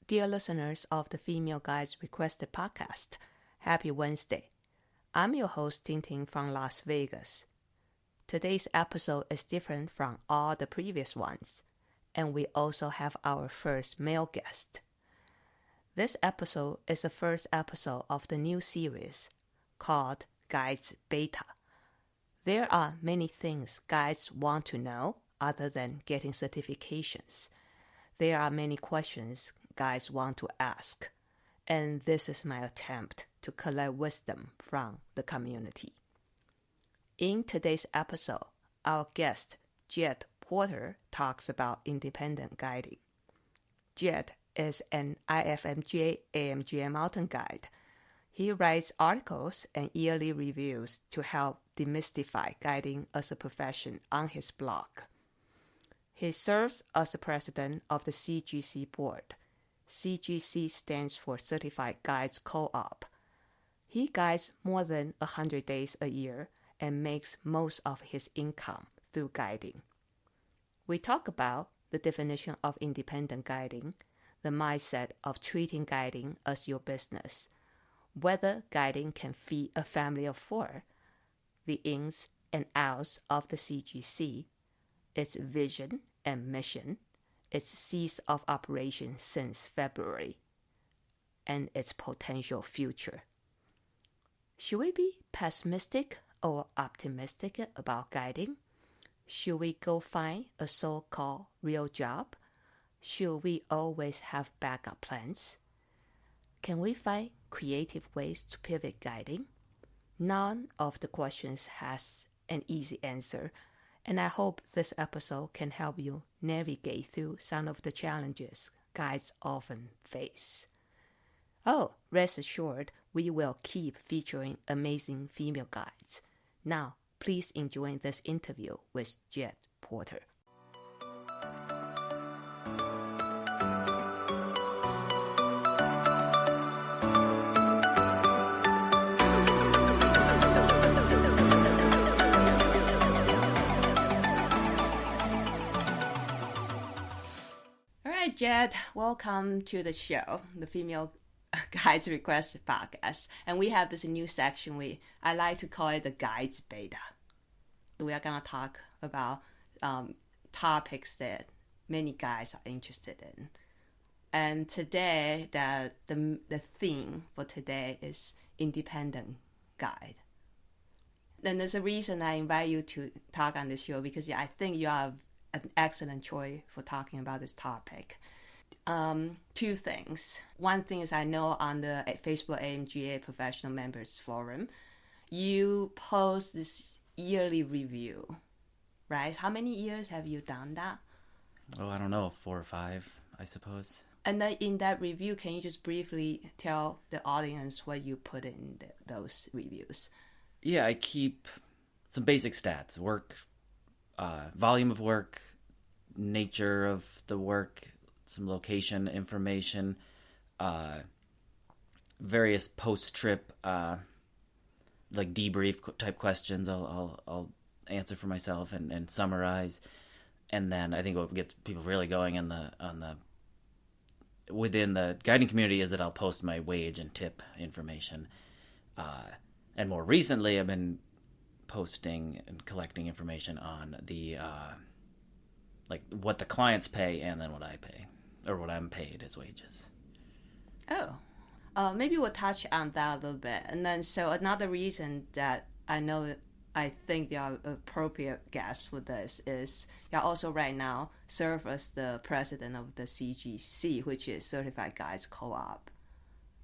Dear listeners of the Female Guides Requested podcast, happy Wednesday. I'm your host, Ting Ting from Las Vegas. Today's episode is different from all the previous ones, and we also have our first male guest. This episode is the first episode of the new series called Guides Beta. There are many things guides want to know other than getting certifications. There are many questions guides want to ask, and this is my attempt to collect wisdom from the community. In today's episode, our guest, Jed Porter, talks about independent guiding. Jed is an IFMGA AMGA mountain guide. He writes articles and yearly reviews to help demystify guiding as a profession on his blog. He serves as the president of the CGC Board. CGC stands for Certified Guides Co-op. He guides more than 100 days a year and makes most of his income through guiding. We talk about the definition of independent guiding, the mindset of treating guiding as your business, whether guiding can feed a family of 4, the ins and outs of the CGC, its vision and mission, its cease of operation since February, and its potential future. Should we be pessimistic or optimistic about guiding? Should we go find a so-called real job? Should we always have backup plans? Can we find creative ways to pivot guiding? None of the questions has an easy answer, and I hope this episode can help you navigate through some of the challenges guides often face. Oh, rest assured, we will keep featuring amazing female guides. Now, please enjoy this interview with Jed Porter. All right, Jed, welcome to the show, the Female Guides Requested podcast. And we have this new section I like to call it the Guides Beta. We are going to talk about topics that many guides are interested in. And today, the theme for today is independent guide. And there's a reason I invite you to talk on this show, because I think you are an excellent choice for talking about this topic. 2 things. One thing is, I know on the Facebook AMGA Professional Members Forum, you post this yearly review, right? How many years have you done that? Oh, I don't know, 4 or 5, I suppose. And then in that review, can you just briefly tell the audience what you put in those reviews? Yeah, I keep some basic stats: work, volume of work, nature of the work, some location information, various post-trip like debrief type questions I'll answer for myself and summarize. And then I think what gets people really going within the guiding community is that I'll post my wage and tip information. And more recently, I've been posting and collecting information on the like what the clients pay and then what I pay, or what I'm paid as wages. Oh, maybe we'll touch on that a little bit. And then, so another reason that I think you're an appropriate guest for this is you're also right now serve as the president of the CGC, which is Certified Guides Co-op.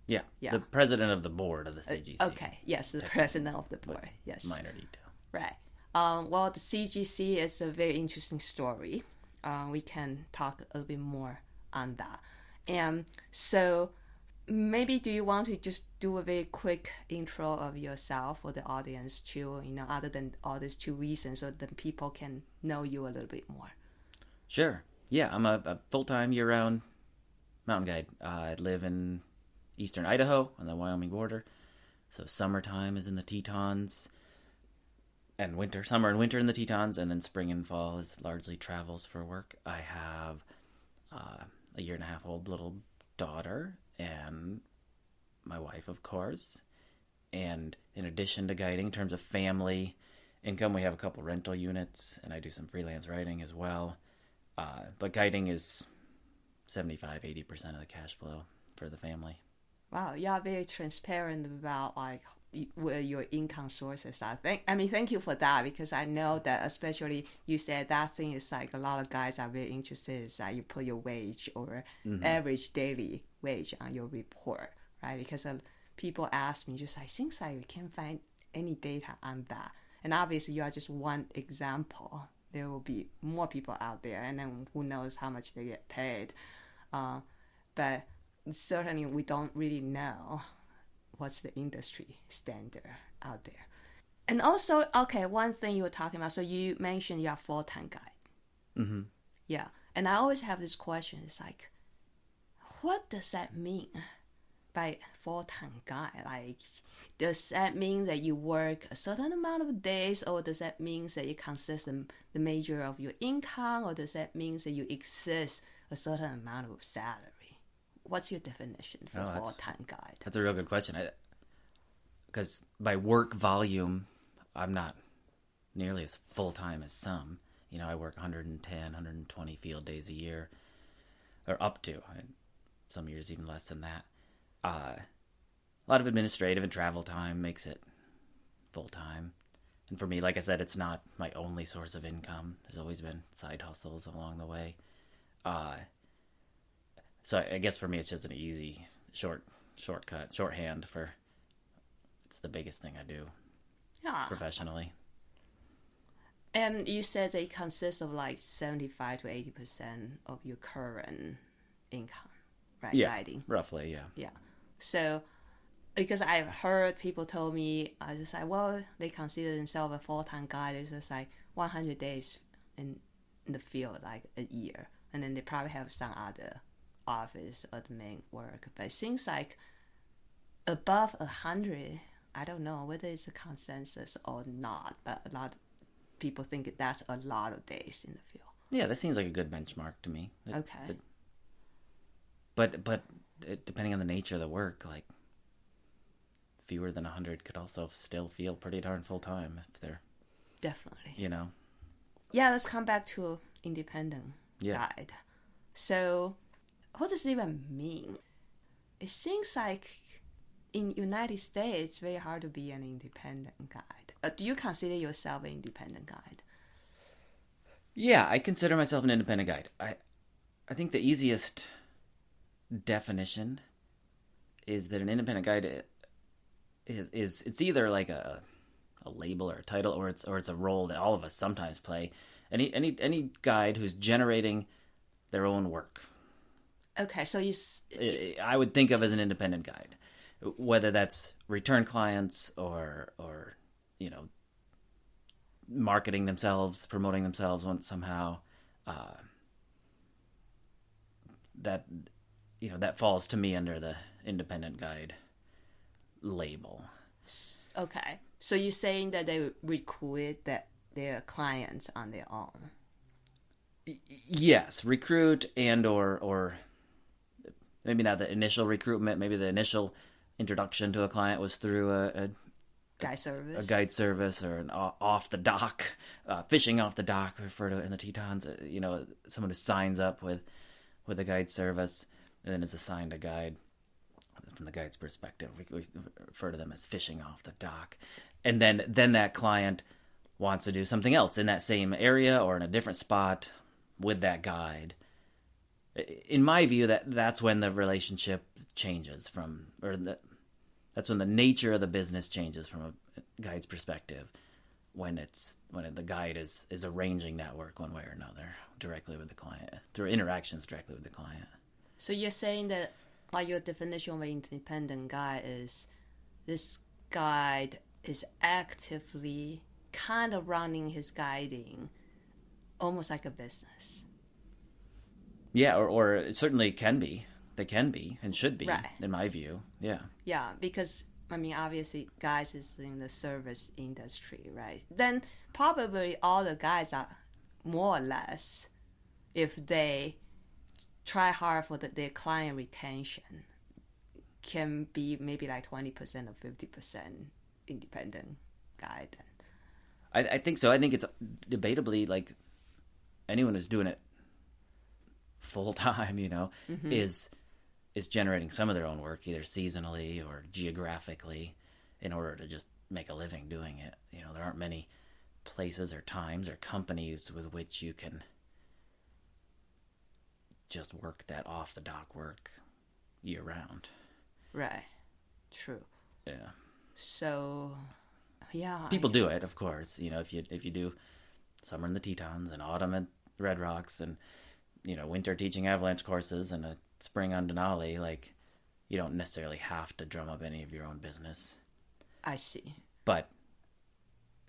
Yeah, the president of the board of the CGC. Okay, yes, the president of the board, yes. Minor detail. Right. Well, the CGC is a very interesting story. We can talk a little bit more on that. And so maybe do you want to just do a very quick intro of yourself for the audience too, other than all these 2 reasons, so that people can know you a little bit more? Sure. Yeah, I'm a full-time year-round mountain guide. I live in eastern Idaho on the Wyoming border. So summertime is in the Tetons, and summer and winter in the Tetons, and then spring and fall is largely travels for work. I have a 1.5-year-old little daughter and my wife, of course. And in addition to guiding, in terms of family income, we have a couple rental units, and I do some freelance writing as well. But guiding is 75-80% of the cash flow for the family. Wow, you are very transparent about like where your income sources are. Thank you for that, because I know that especially you said that thing is like a lot of guys are very interested is that you put your wage or average daily wage on your report, right? Because people ask me just like, things like we can't find any data on that. And obviously you are just one example. There will be more people out there, and then who knows how much they get paid. But certainly we don't really know what's the industry standard out there. And also, okay, one thing you were talking about, so you mentioned you're a full-time guide. Mm-hmm. Yeah. And I always have this question, it's like, what does that mean by full-time guide? Like, does that mean that you work a certain amount of days, or does that mean that it consists of the major of your income, or does that mean that you exist a certain amount of salary? What's your definition for full-time guide? That's a real good question. Because by work volume, I'm not nearly as full-time as some. You know, I work 110, 120 field days a year, or up to. Some years even less than that. A lot of administrative and travel time makes it full-time. And for me, like I said, it's not my only source of income. There's always been side hustles along the way. So I guess for me, it's just an easy shorthand for it's the biggest thing I do professionally. And you said it consists of like 75 to 80% of your current income, right? Yeah, guiding. Roughly, yeah. Yeah. So, because I've heard people told me, I just like, well, they consider themselves a full-time guide. It's just like 100 days in the field, like a year. And then they probably have some other office admin work. But it seems like above 100, I don't know whether it's a consensus or not, but a lot of people think that's a lot of days in the field. Yeah, that seems like a good benchmark to me. Okay. But depending on the nature of the work, like fewer than 100 could also still feel pretty darn full-time if they're... Definitely. You know? Yeah, let's come back to independent guide. So what does it even mean? It seems like in United States, it's very hard to be an independent guide. Do you consider yourself an independent guide? Yeah, I consider myself an independent guide. I think the easiest definition is that an independent guide is it's either like a label or a title, or it's a role that all of us sometimes play. Any guide who's generating their own work. Okay, so I would think of as an independent guide, whether that's return clients or you know, marketing themselves, promoting themselves somehow. That, you know, that falls to me under the independent guide label. Okay, so you're saying that they recruit their clients on their own? Yes, recruit and or maybe not the initial recruitment. Maybe the initial introduction to a client was through a guide service or an off the dock, fishing off the dock, referred to in the Tetons. You know, someone who signs up with a guide service and then is assigned a guide. From the guide's perspective, we refer to them as fishing off the dock, and then that client wants to do something else in that same area or in a different spot with that guide. In my view, that's when the relationship changes that's when the nature of the business changes from a guide's perspective, when the guide is arranging that work one way or another directly with the client, through interactions directly with the client. So you're saying that, like, your definition of an independent guide is this guide is actively kind of running his guiding almost like a business. Yeah, or it certainly can be. They can be and should be, right, in my view. Yeah. Yeah, because, I mean, obviously, guys is in the service industry, right? Then probably all the guys are more or less, if they try hard for their client retention can be maybe like 20% or 50% independent guy then. I think so. I think it's debatably like anyone who's doing it full time, is generating some of their own work, either seasonally or geographically, in order to just make a living doing it. There aren't many places or times or companies with which you can just work that off the dock work year round. Right. True. Yeah. So, yeah. People do it, of course. If you do summer in the Tetons and autumn at Red Rocks and, winter teaching avalanche courses and a spring on Denali, like, you don't necessarily have to drum up any of your own business. I see. But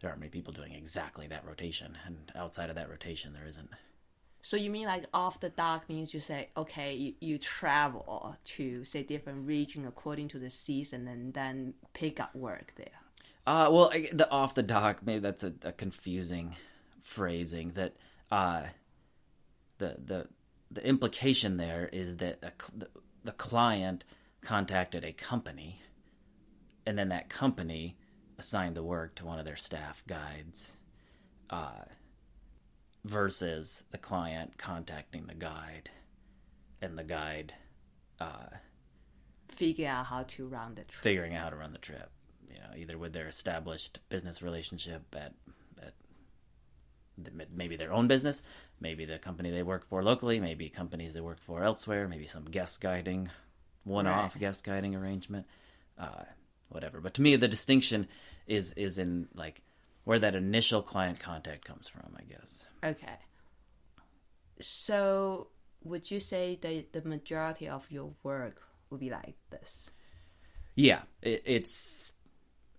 there aren't many people doing exactly that rotation, and outside of that rotation, there isn't. So you mean like off the dock means you say, okay, you travel to, say, different region according to the season and then pick up work there? Well, the off the dock, maybe that's a confusing phrasing. That the implication there is that the client contacted a company, and then that company assigned the work to one of their staff guides, versus the client contacting the guide, and the guide figure out how to run the trip. Figuring out how to run the trip, either with their established business relationship at maybe their own business, maybe the company they work for locally, maybe companies they work for elsewhere, maybe some guest guiding, one-off guest guiding arrangement, whatever. But to me, the distinction is in like where that initial client contact comes from, I guess. Okay. So would you say that the majority of your work would be like this? Yeah, it's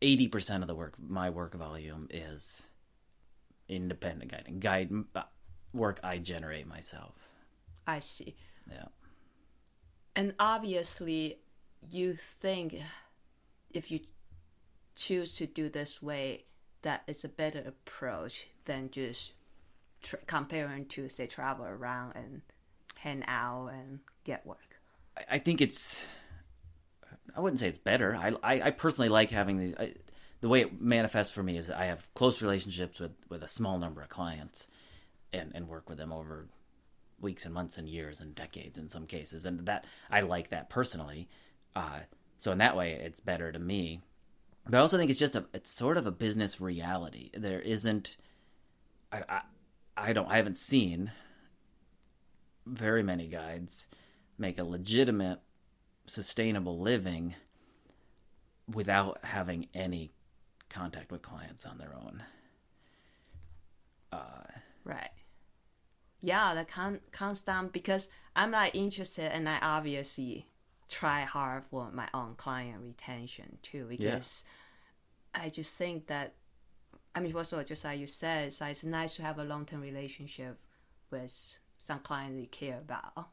80% of the work. My work volume is independent guiding. Work I generate myself. I see. Yeah. And obviously, you think if you choose to do this way, that it's a better approach than just comparing to, say, travel around and hang out and get work. I think I wouldn't say it's better. I personally like having these. The way it manifests for me is that I have close relationships with a small number of clients and work with them over weeks and months and years and decades in some cases. And that I like that personally. So in that way, it's better to me. But I also think it's sort of a business reality. There isn't, I haven't seen very many guides make a legitimate, sustainable living without having any contact with clients on their own. Right. Yeah, that comes down because I'm like interested, and I obviously try hard for my own client retention too, because I just think that, first of all, just like you said, it's nice to have a long-term relationship with some clients you care about,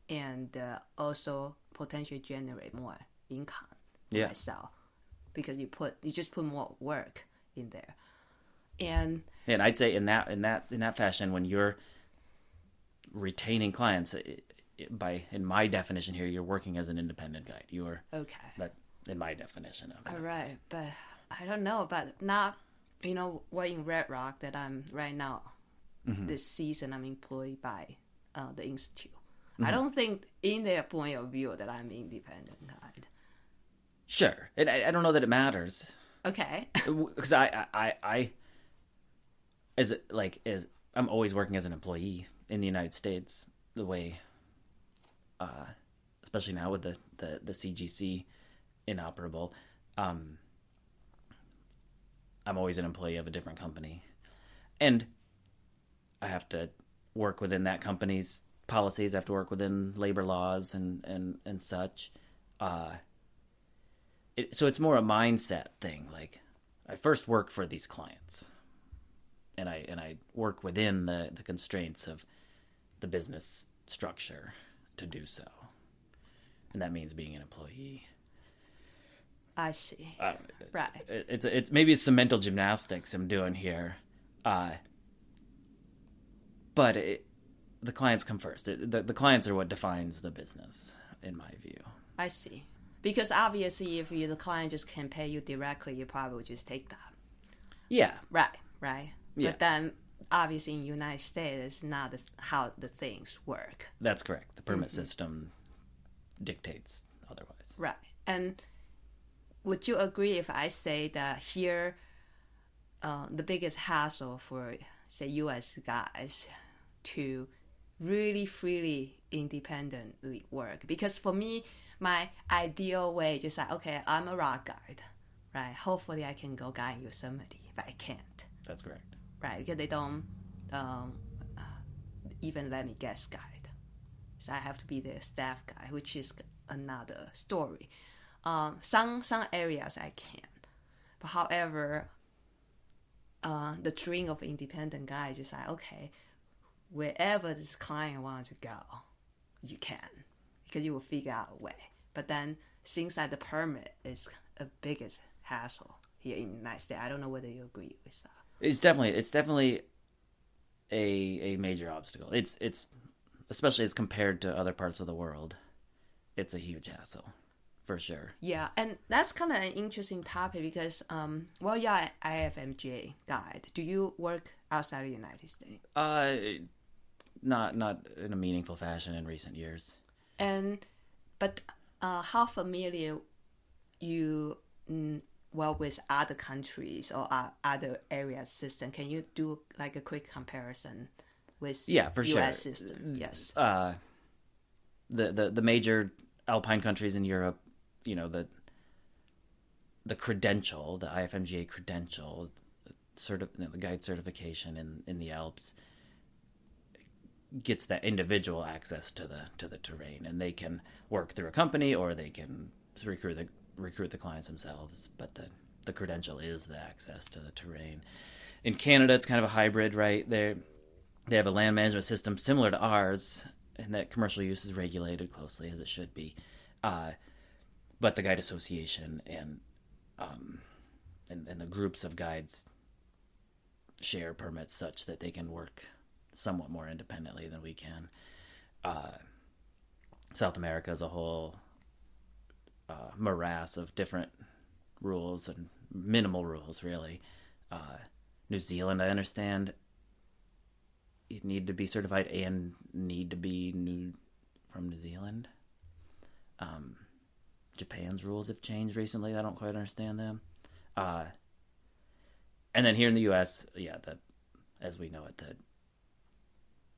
and also potentially generate more income for myself, because you just put more work in there. And I'd say in that fashion, when you're retaining clients, in my definition here, you're working as an independent guide. You're okay. That in my definition of it. All right, but I don't know, but not we're in Red Rock that I'm right now. Mm-hmm. This season, I'm employed by the institute. Mm-hmm. I don't think, in their point of view, that I'm independent guide. Sure, and I don't know that it matters. Okay. Because I as I'm always working as an employee in the United States, the way, especially now with the CGC inoperable, I'm always an employee of a different company, and I have to work within that company's policies. I have to work within labor laws and such. So it's more a mindset thing. Like, I first work for these clients, and I work within the constraints of the business structure to do so, and that means being an employee. I see. Right. It's maybe some mental gymnastics I'm doing here, but the clients come first. The clients are what defines the business, in my view. I see. Because obviously, if the client just can pay you directly, you probably would just take that. Yeah. Right. Yeah. But then, obviously, in the United States, it's not how the things work. That's correct. The permit system dictates otherwise. Right. And would you agree if I say that here, the biggest hassle for, say, U.S. guys to really freely, independently work? Because for me, my ideal way is just like, okay, I'm a rock guide, right? Hopefully I can go guide Yosemite, but I can't. That's correct. Right, because they don't even let me guest guide. So I have to be the staff guy, which is another story. Some areas I can. But however, the dream of independent guy is just like, okay, wherever this client wants to go, you can. Because you will figure out a way. But then things like the permit is a biggest hassle here in the United States. I don't know whether you agree with that. It's definitely a major obstacle. It's especially as compared to other parts of the world, it's a huge hassle, for sure. Yeah, and that's kind of an interesting topic because, well, yeah, IFMGA guide. Do you work outside of the United States? Not in a meaningful fashion in recent years. But how familiar you with other countries or other area system? Can you do like a quick comparison with for U.S. sure. system? Yes. The major alpine countries in Europe, the credential, the IFMGA credential, the guide certification in the Alps gets that individual access to the terrain, and they can work through a company or they can recruit the clients themselves, but the credential is the access to the terrain. In Canada, it's kind of a hybrid, right? They have a land management system similar to ours, and that commercial use is regulated closely as it should be. But the guide association and the groups of guides share permits such that they can work somewhat more independently than we can. South America as a whole morass of different rules and minimal rules, really. New Zealand, I understand, you need to be certified and need to be from New Zealand. Japan's rules have changed recently. I don't quite understand them. And then here in the U.S., as we know it, that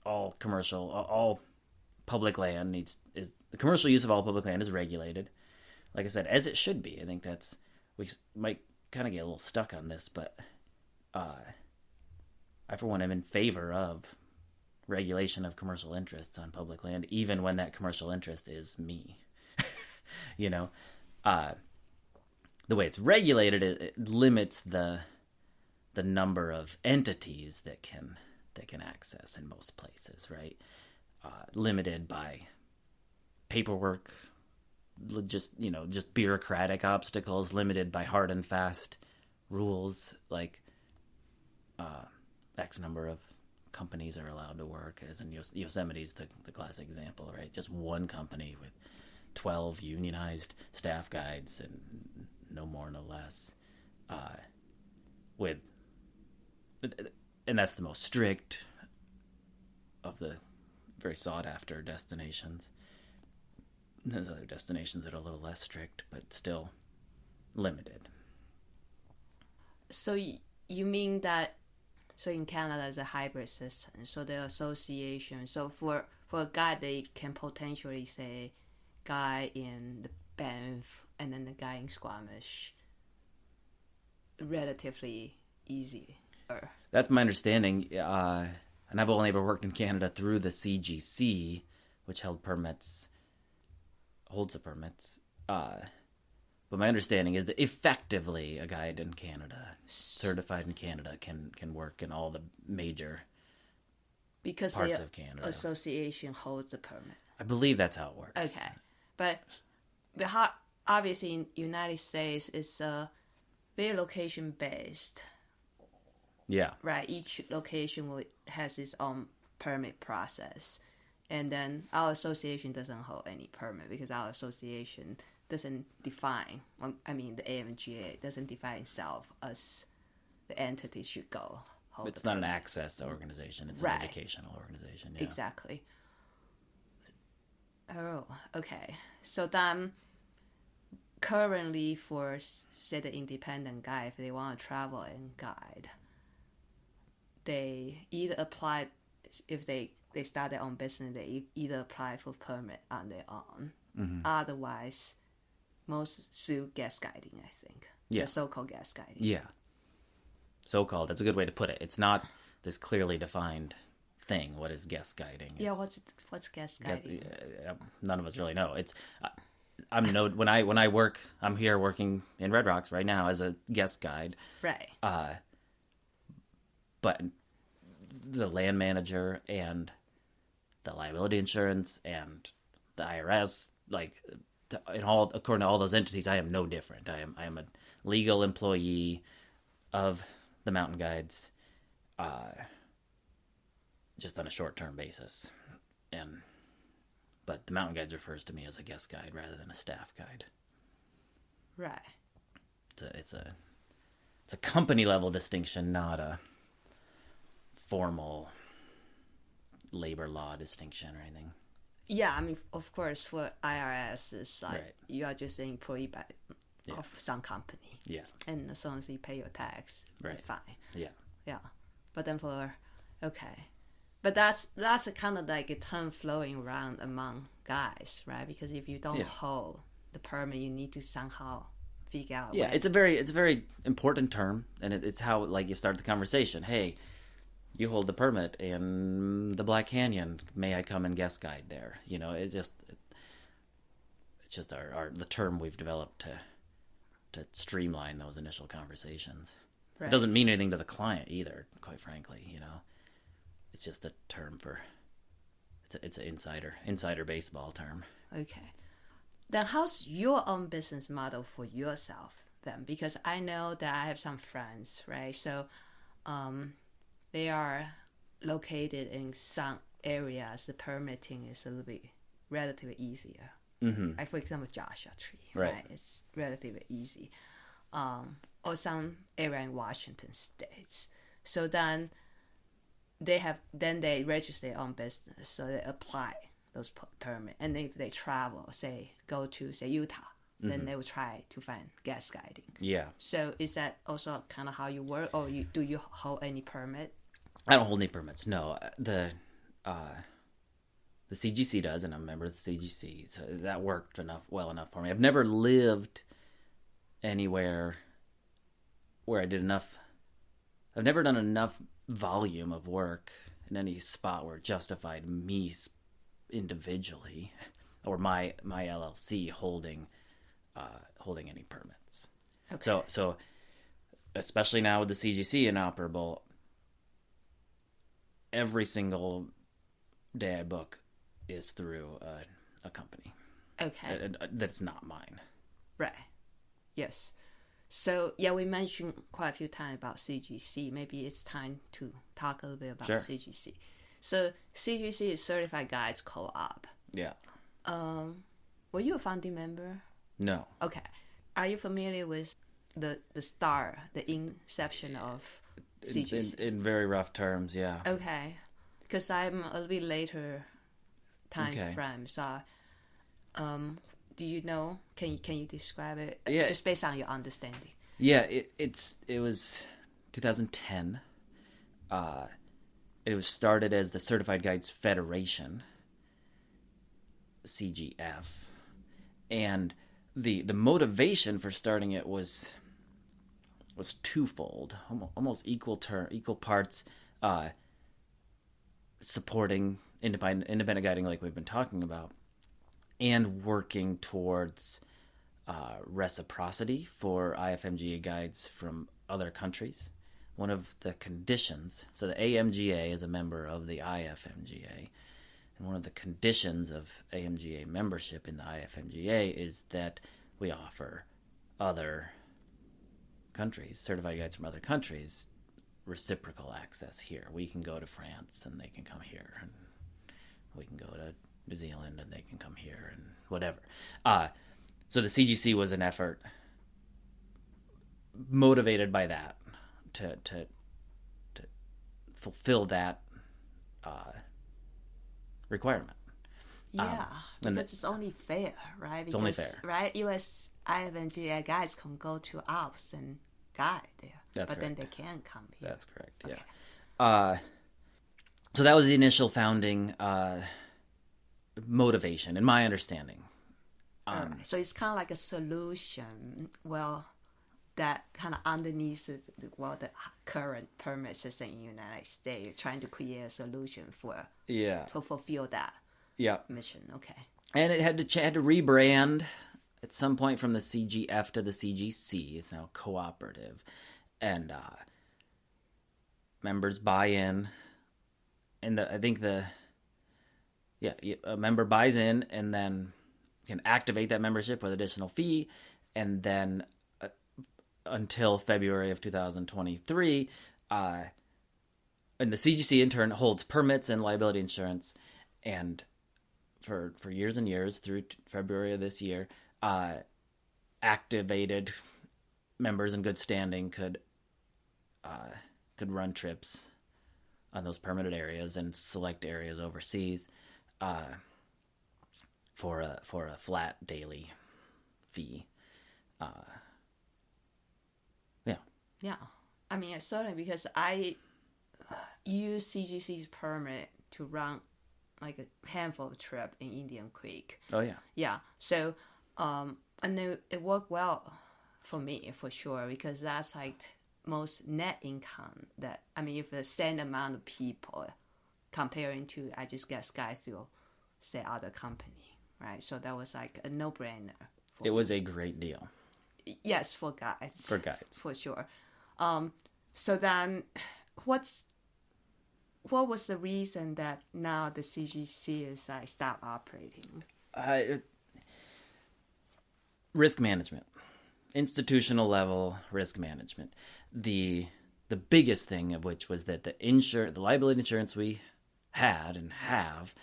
all public land the commercial use of all public land is regulated. Like I said, as it should be. I think we might kind of get a little stuck on this, but I, for one, am in favor of regulation of commercial interests on public land, even when that commercial interest is me. The way it's regulated, it limits the number of entities that can access in most places, right? Limited by paperwork, just bureaucratic obstacles, limited by hard and fast rules, like X number of companies are allowed to work, as in Yosemite's the classic example, right? Just one company with 12 unionized staff guides and no more, no less. And that's the most strict of the very sought after destinations. There's other destinations that are a little less strict, but still limited. So you mean that? So in Canada, it's a hybrid system. So the association. So for a guy, they can potentially say, guy in the Banff and then the guy in Squamish, relatively easy. That's my understanding. And I've only ever worked in Canada through the CGC, which holds the permits. But my understanding is that effectively a guide in Canada, certified in Canada, can work in all the major parts of Canada. Association holds the permit. I believe that's how it works. Okay. But obviously in the United States, it's very location-based. Yeah. Right. Each location has its own permit process. And then our association doesn't hold any permit because our association doesn't define, I mean, the AMGA doesn't define itself as the entity should go hold. It's not an access organization. It's an educational organization. Yeah. Exactly. Oh, okay. So then currently for, say, the independent guide, if they want to travel and guide, they either apply, if they start their own business, they either apply for permit on their own. Mm-hmm. Otherwise, most do guest guiding, I think. Yeah. The so-called guest guiding. Yeah. So-called. That's a good way to put it. It's not this clearly defined thing. What is guest guiding? Yeah, what's guest guiding? None of us really know. It's when I work, I'm here working in Red Rocks right now as a guest guide. Right. But the land manager and the liability insurance and the IRS, according to all those entities, I am no different. I am a legal employee of the mountain guides, just on a short-term basis. But the mountain guides refers to me as a guest guide rather than a staff guide. Right. It's a company level distinction, not a formal labor law distinction or anything. Yeah, I mean, of course, for IRS, it's like right. You are just an employee of some company. Yeah. And as long as you pay your tax, right. Fine. Yeah. Yeah. But then but that's a kind of like a term flowing around among guys, right? Because if you don't hold the permit, you need to somehow figure out. Yeah, it's a very important term, and it's how you start the conversation. Hey, you hold the permit in the Black Canyon. May I come and guest guide there? It's just the term we've developed to streamline those initial conversations. Right. It doesn't mean anything to the client either, quite frankly. It's just a term for it's an insider baseball term. Okay. Then how's your own business model for yourself then? Because I know that I have some friends, right? So, they are located in some areas. The permitting is a little bit relatively easier. Mm-hmm. Like for example, Joshua Tree, right? It's relatively easy. Or some area in Washington states. So then they register their own business, so they apply those permit. And if they travel, go to Utah, mm-hmm. then they will try to find guest guiding. Yeah. So is that also kind of how you work, or do you hold any permit? I don't hold any permits. No, the CGC does, and I'm a member of the CGC, so that worked well enough for me. I've never lived anywhere where I did enough. I've never done enough volume of work in any spot where it justified me individually or my LLC holding any permits. Okay. So especially now with the CGC inoperable, every single day I book is through a company. Okay. That's not mine. Right. Yes. So, yeah, we mentioned quite a few times about CGC. Maybe it's time to talk a little bit about CGC. So, CGC is Certified Guides Co-op. Yeah. Were you a founding member? No. Okay. Are you familiar with the inception of CGC? In very rough terms, yeah. Okay. Because I'm a little bit later time frame, so do you know? Can you describe it? Yeah. Just based on your understanding. Yeah, it was 2010. It was started as the Certified Guides Federation, CGF, and the motivation for starting it was twofold, almost equal parts, supporting independent guiding like we've been talking about, and working towards reciprocity for IFMGA guides from other countries. One of the conditions, so the AMGA is a member of the IFMGA, and one of the conditions of AMGA membership in the IFMGA is that we offer other countries, certified guides from other countries, reciprocal access here. We can go to France and they can come here, we can go to New Zealand and they can come here and whatever. So the CGC was an effort motivated by that to fulfill that requirement. Yeah, because it's only fair, right? Because, it's only fair. Right? US IFMGA guys can go to Alps and guide there. That's but correct. Then they can't come here. That's correct, okay. Yeah. So that was the initial founding motivation, in my understanding. So it's kind of like a solution, that kind of underneath the current permit system in the United States, trying to create a solution to fulfill that mission. Okay. And it had to rebrand at some point from the CGF to the CGC. It's now cooperative. And members buy in. And I think a member buys in and then can activate that membership with additional fee. And then until February of 2023, and the CGC in turn holds permits and liability insurance. And for years and years through February of this year, activated members in good standing could run trips on those permitted areas and select areas overseas for a flat daily fee. Yeah. I mean, certainly because I use CGC's permit to run like a handful of trips in Indian Creek. Oh, yeah. Yeah. So, and then it worked well for me, for sure, because that's like most net income if the same amount of people comparing to, I just guess guys will say other company, right? So that was like a no-brainer. It was a great deal. Yes, for guides. For guides. For sure. So then what was the reason that now the CGC is stop operating? Risk management. Institutional level risk management. The biggest thing of which was that the liability insurance we had and have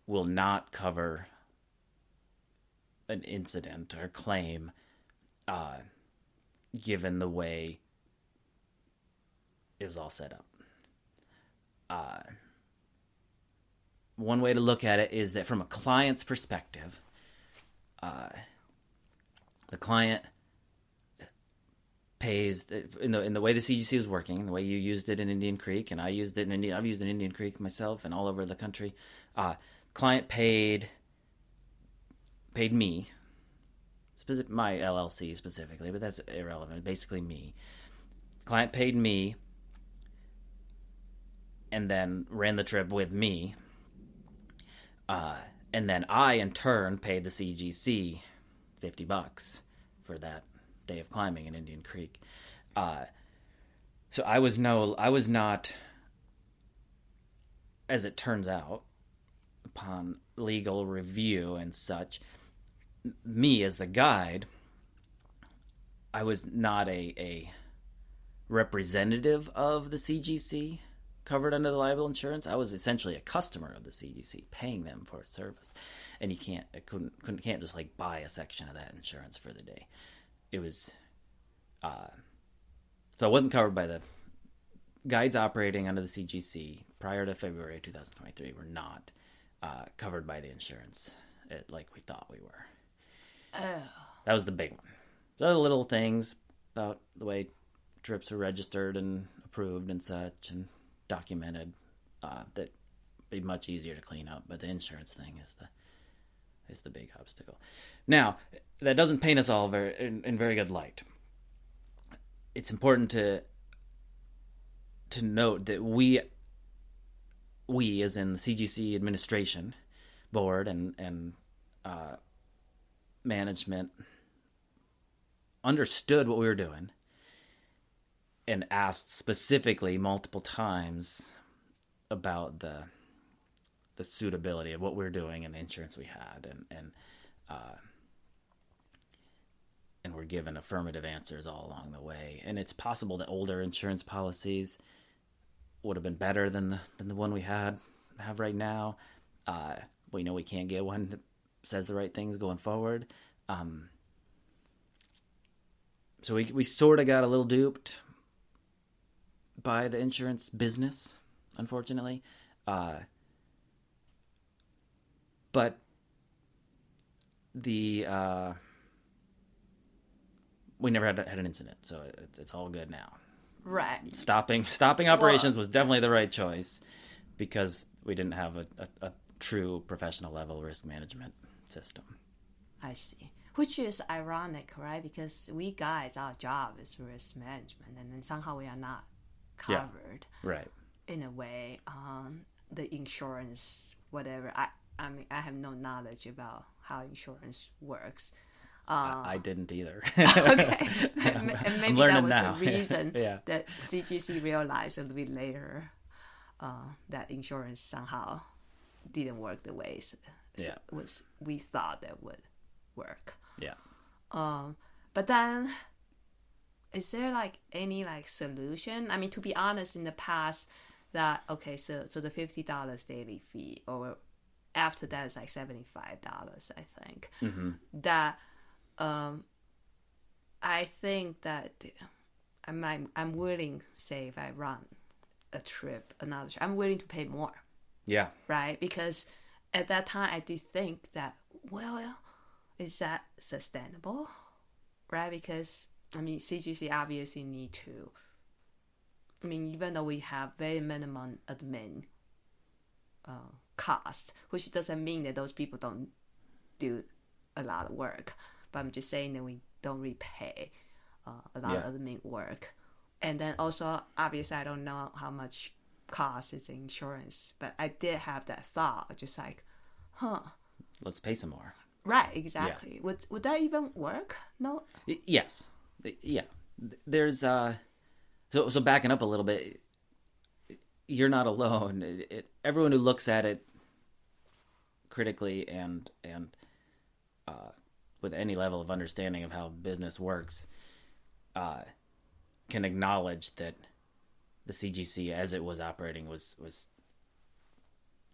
will not cover an incident or claim given the way it was all set up. One way to look at it is that from a client's perspective, the client pays in the way the CGC was working, the way you used it in Indian Creek, and I used it I've used it in Indian Creek myself and all over the country. Client paid me, my LLC specifically, but that's irrelevant. Basically, me. Client paid me, and then ran the trip with me. And then I, in turn, paid the CGC $50 for that day of climbing in Indian Creek. So I was not, as it turns out, upon legal review and such, me as the guide, I was not a representative of the CGC covered under the liability insurance. I was essentially a customer of the CGC, paying them for a service, and you can't just like buy a section of that insurance for the day. It was, so I wasn't covered by the guides operating under the CGC prior to February 2023 were not covered by the insurance like we thought we were. Oh. That was the big one. The other little things about the way trips are registered and approved and such and documented that be much easier to clean up, but the insurance thing is the big obstacle. Now, that doesn't paint us all in very good light. It's important to note that we as in the CGC administration board and management understood what we were doing and asked specifically multiple times about the suitability of what we were doing and the insurance we had, and were given affirmative answers all along the way. And it's possible that older insurance policies would have been better than the one we had have right now. We know we can't get one that says the right things going forward. So we sort of got a little duped by the insurance business, unfortunately. But we never had an incident, so it's all good now. Right. Stopping operations was definitely the right choice because we didn't have a true professional level risk management system. I see. Which is ironic, right? Because we guys, our job is risk management, and then somehow we are not covered. Yeah. Right. In a way, the insurance, whatever. I mean, I have no knowledge about how insurance works. I didn't either. Okay. And maybe that was now. the reason Yeah. that CGC realized a little bit later that insurance somehow didn't work the way we thought that would work. Yeah. But then, is there like any like solution? I mean, to be honest, in the past, that so the $50 daily fee, or after that is like $75, I think. Mm-hmm. That I think that I'm willing, say if I run another trip, I'm willing to pay more. Yeah. Right? Because at that time I did think that, well, is that sustainable? Right? Because I mean, CGC obviously need to. I mean, even though we have very minimum admin cost, which doesn't mean that those people don't do a lot of work. But I'm just saying that we don't really pay a lot of admin work. And then also, obviously, I don't know how much cost is insurance, but I did have that thought, just like, let's pay some more. Right, exactly. Yeah. Would that even work? No. Yes. Yeah. There's so backing up a little bit. You're not alone. Everyone who looks at it critically and with any level of understanding of how business works can acknowledge that the CGC as it was operating was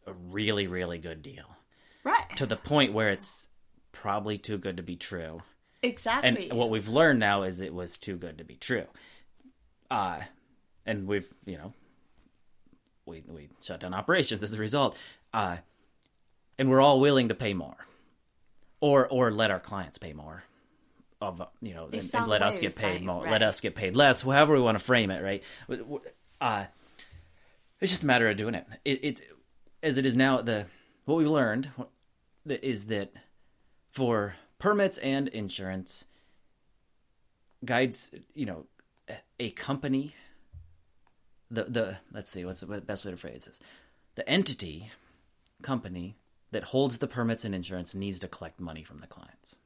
a really, really good deal. Right. To the point where it's probably too good to be true. Exactly. And what we've learned now is it was too good to be true. And we've, we shut down operations as a result. And we're all willing to pay more. Or let our clients pay more. And let us get paid more. Right. Let us get paid less, however we want to frame it, right? It's just a matter of doing it. It as it is now, what we learned is that for permits and insurance, guides, a company, let's see, what's the best way to phrase this? The company that holds the permits and insurance needs to collect money from the clients.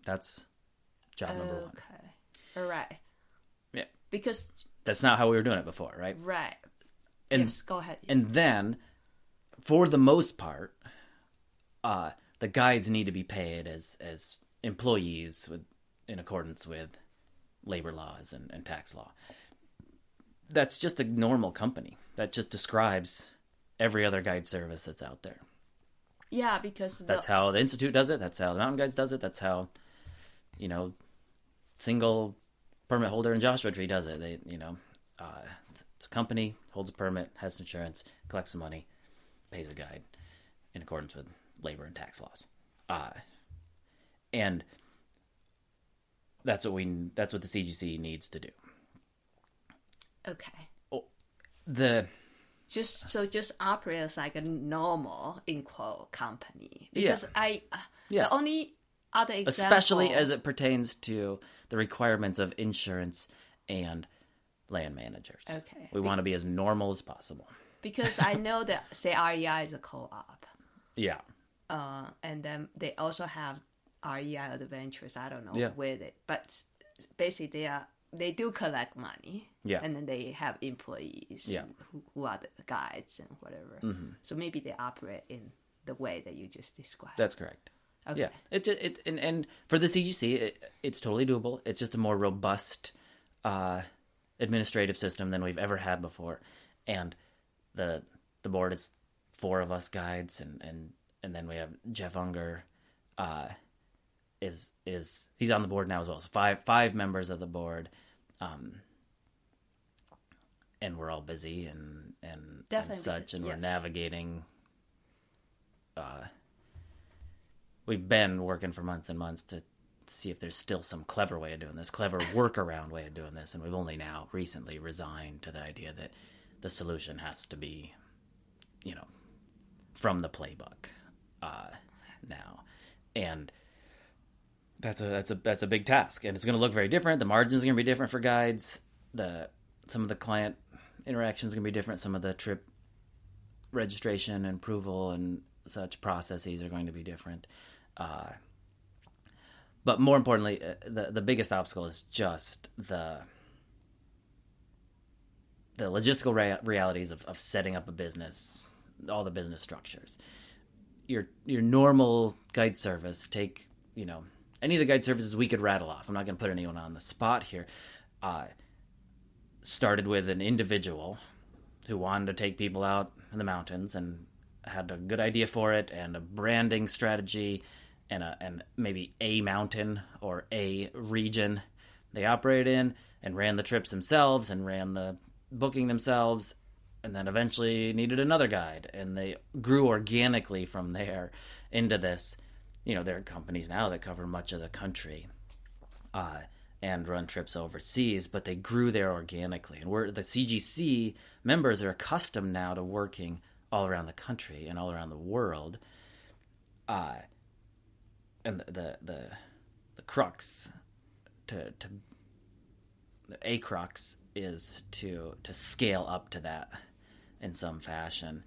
That's job number one. Okay. All right. Yeah. Because that's not how we were doing it before, right? Right. And, yes, go ahead. And then, for the most part, the guides need to be paid as employees in accordance with labor laws and tax law. That's just a normal company. That just describes every other guide service that's out there. Yeah, because that's how the Institute does it. That's how the Mountain Guides does it. That's how, single permit holder in Joshua Tree does it. They, it's a company, holds a permit, has insurance, collects the money, pays a guide in accordance with labor and tax laws. And that's what the CGC needs to do. Okay. Just operate as like a normal, in quote, company. Because the only other example... Especially as it pertains to the requirements of insurance and land managers. Okay. We want to be as normal as possible. Because I know that, say, REI is a co-op. Yeah. And then they also have REI Adventures. I don't know with it. But basically, they do collect money. Yeah. And then they have employees who are the guides and whatever. Mm-hmm. So maybe they operate in the way that you just described. That's correct. Okay. Yeah. And for the CGC, it's totally doable. It's just a more robust administrative system than we've ever had before. And the board is 4 of us guides, and then we have Jeff Unger, is he's on the board now as well. So five members of the board, and we're all busy and such, and we're navigating. We've been working for months and months to see if there's still some clever way of doing this, clever workaround way of doing this, and we've only now recently resigned to the idea that the solution has to be, from the playbook now, and that's a big task, and it's going to look very different. The margins are going to be different for guides. Some of the client interactions are going to be different. Some of the trip registration and approval and such processes are going to be different. But more importantly, the biggest obstacle is just the logistical realities of setting up a business, all the business structures. Your normal guide service, take, any of the guide services we could rattle off. I'm not going to put anyone on the spot here. Started with an individual who wanted to take people out in the mountains and had a good idea for it and a branding strategy and maybe a mountain or a region they operated in, and ran the trips themselves and ran the booking themselves, and then eventually needed another guide, and they grew organically from there into this. There are companies now that cover much of the country and run trips overseas, but they grew there organically. And the CGC members are accustomed now to working all around the country and all around the world. And the crux the crux is to scale up to that in some fashion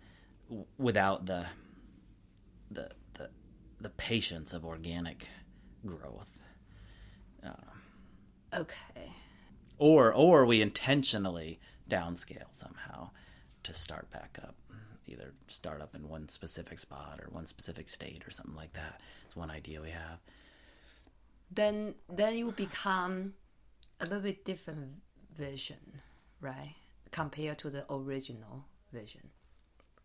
without the patience of organic growth. Okay. Or we intentionally downscale somehow to start back up. Either start up in one specific spot or one specific state or something like that. It's one idea we have. Then you become a little bit different vision, right? Compared to the original vision,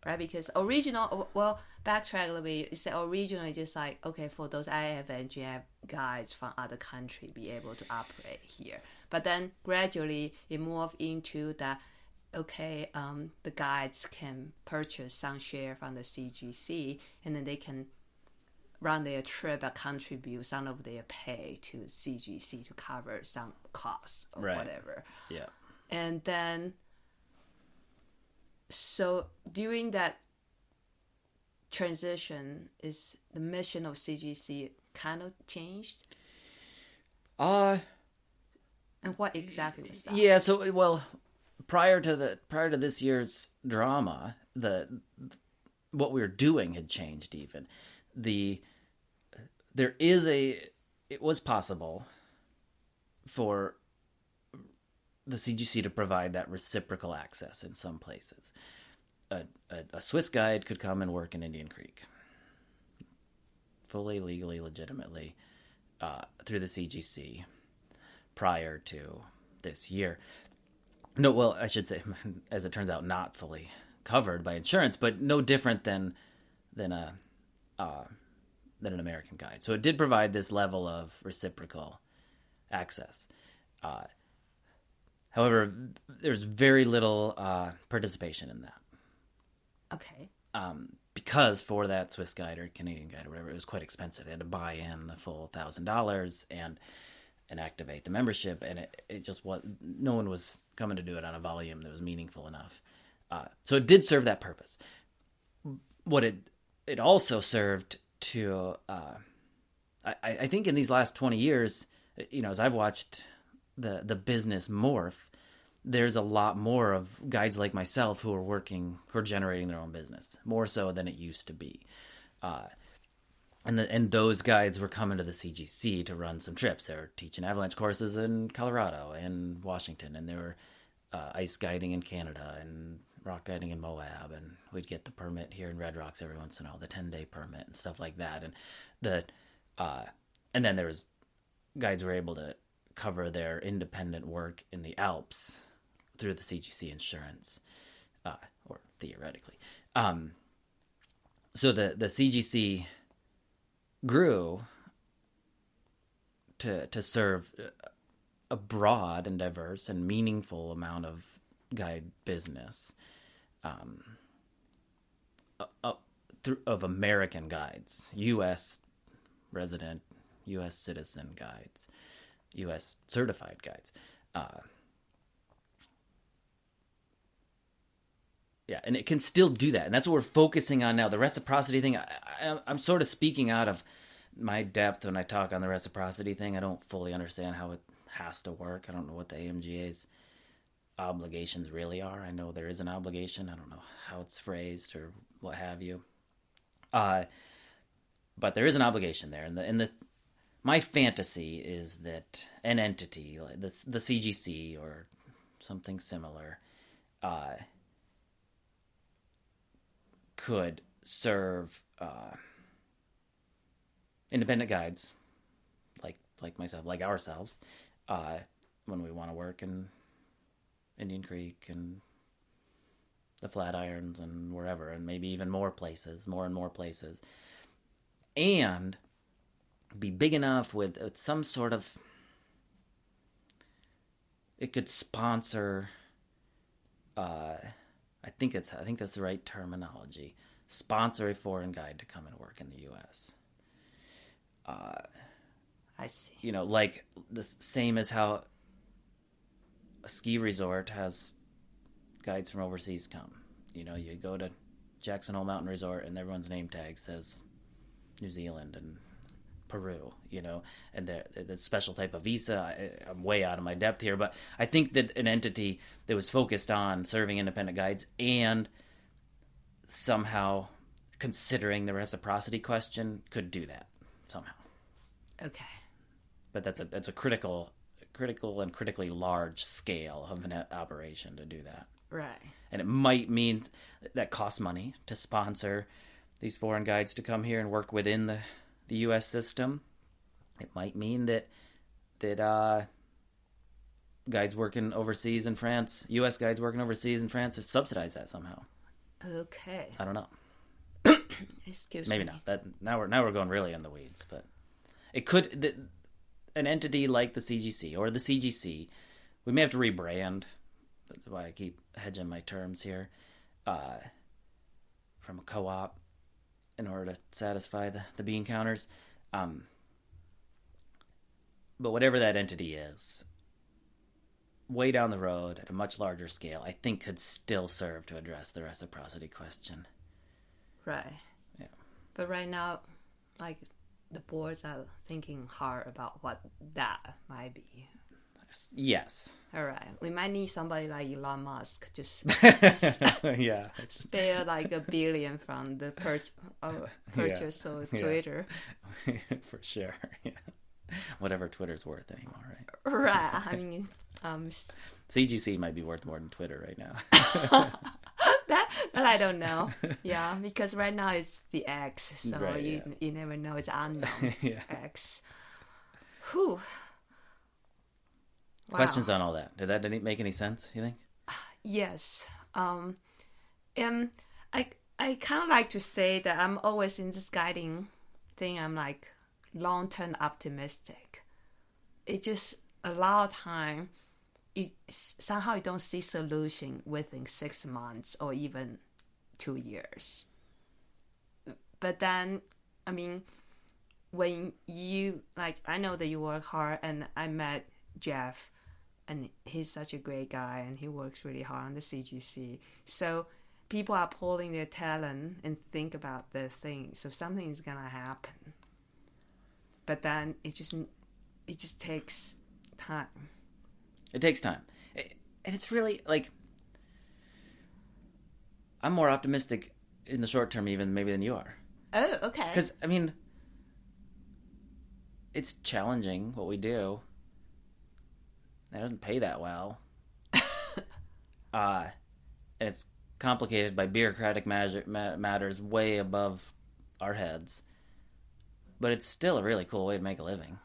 right? Because backtrack a little bit. You said originally just like, okay, for those IFMGA guides from other countries be able to operate here. But then gradually it moved into that, okay, the guides can purchase some share from the CGC, and then they can run their trip and contribute some of their pay to CGC to cover some costs or whatever. Yeah. And then, so during that transition, is the mission of CGC kind of changed? And what exactly was that? Yeah. So, well, prior to this year's drama, what we were doing had changed. Even it was possible for the CGC to provide that reciprocal access in some places. A Swiss guide could come and work in Indian Creek, fully, legally, legitimately, through the CGC prior to this year. No, well, I should say, as it turns out, not fully covered by insurance, but no different than an American guide. So it did provide this level of reciprocal access. However, there's very little participation in that. Okay. Because for that Swiss guide or Canadian guide or whatever, it was quite expensive. They had to buy in the full $1,000 and activate the membership, and it just was, no one was coming to do it on a volume that was meaningful enough. So it did serve that purpose. What it also served to, I think in these last 20 years, as I've watched the business morph, there's a lot more of guides like myself who are generating their own business, more so than it used to be. And those guides were coming to the CGC to run some trips. They were teaching avalanche courses in Colorado and Washington, and they were ice guiding in Canada and rock guiding in Moab, and we'd get the permit here in Red Rocks every once in a while, the 10-day permit and stuff like that. And then there was guides were able to cover their independent work in the Alps through the CGC insurance, or theoretically. So the CGC grew to serve a broad and diverse and meaningful amount of guide business of American guides, U.S. resident, U.S. citizen guides, U.S. certified guides. Yeah, and it can still do that. And that's what we're focusing on now. The reciprocity thing, I'm sort of speaking out of my depth when I talk on the reciprocity thing. I don't fully understand how it has to work. I don't know what the AMGA's obligations really are. I know there is an obligation. I don't know how it's phrased or what have you. But there is an obligation there. And my fantasy is that an entity, like the CGC or something similar, could serve independent guides like myself, like ourselves, when we want to work in Indian Creek and the Flatirons and wherever, and maybe even more and more places, and be big enough with some sort of, it could sponsor, I think that's the right terminology, sponsor a foreign guide to come and work in the U.S. I see. You know, like the same as how a ski resort has guides from overseas come. You know, you go to Jackson Hole Mountain Resort and everyone's name tag says New Zealand and Peru, you know, and the special type of visa. I'm way out of my depth here, but I think that an entity that was focused on serving independent guides and somehow considering the reciprocity question could do that somehow. Okay. But that's a critical and critically large scale of an operation to do that. Right. And it might mean that costs money to sponsor these foreign guides to come here and work within the U.S. system. It might mean that guides working overseas in France, U.S. guides working overseas in France, have subsidized that somehow. Okay. I don't know. Excuse Maybe me. not. That now we're going really in the weeds, but it could. An entity like the CGC or the CGC, we may have to rebrand. That's why I keep hedging my terms here. From a co-op in order to satisfy the bean counters. But whatever that entity is, way down the road at a much larger scale, I think could still serve to address the reciprocity question. Right. Yeah. But right now, like, the boards are thinking hard about what that might be. Yes. All right. We might need somebody like Elon Musk to yeah. spare like $1 billion from the purchase of Twitter. For sure. Yeah. Whatever Twitter's worth anymore, right? Right. I mean, CGC might be worth more than Twitter right now. that I don't know. Yeah, because right now it's the X, so right, you never know. It's unknown. Yeah. X. Whew. Wow. Questions on all that? Did that make any sense, you think? Yes. I kind of like to say that I'm always in this guiding thing. I'm like long-term optimistic. It just a lot of time, somehow you don't see solution within 6 months or even 2 years. But then, I mean, when you, like, I know that you work hard, and I met Jeff, and he's such a great guy, and he works really hard on the CGC. So people are pulling their talent and think about the thing. So something is gonna happen. But then it just takes time. It takes time. And it's really, like, I'm more optimistic in the short term even maybe than you are. Oh, okay. Because, I mean, it's challenging what we do. It doesn't pay that well. And it's complicated by bureaucratic matters way above our heads. But it's still a really cool way to make a living.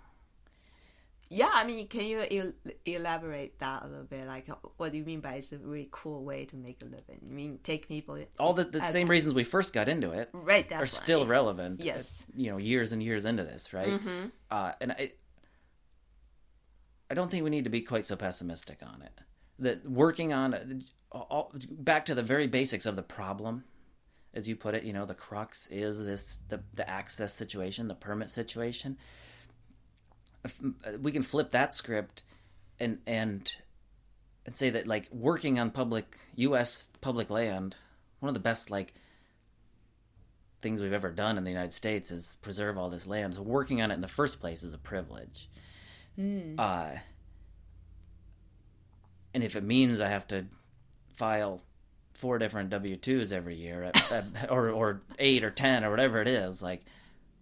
Yeah, I mean, can you elaborate that a little bit? Like, what do you mean by it's a really cool way to make a living? I mean, take people... All the same reasons we first got into it right, are still relevant. Yes. Years and years into this, right? Mm-hmm. And I don't think we need to be quite so pessimistic on it. That working on back to the very basics of the problem, as you put it, the crux is the access situation, the permit situation. We can flip that script and say that, like, working on U.S. public land, one of the best, like, things we've ever done in the United States is preserve all this land. So working on it in the first place is a privilege. And if it means I have to file 4 different W-2s every year, or 8 or 10 or whatever it is, like,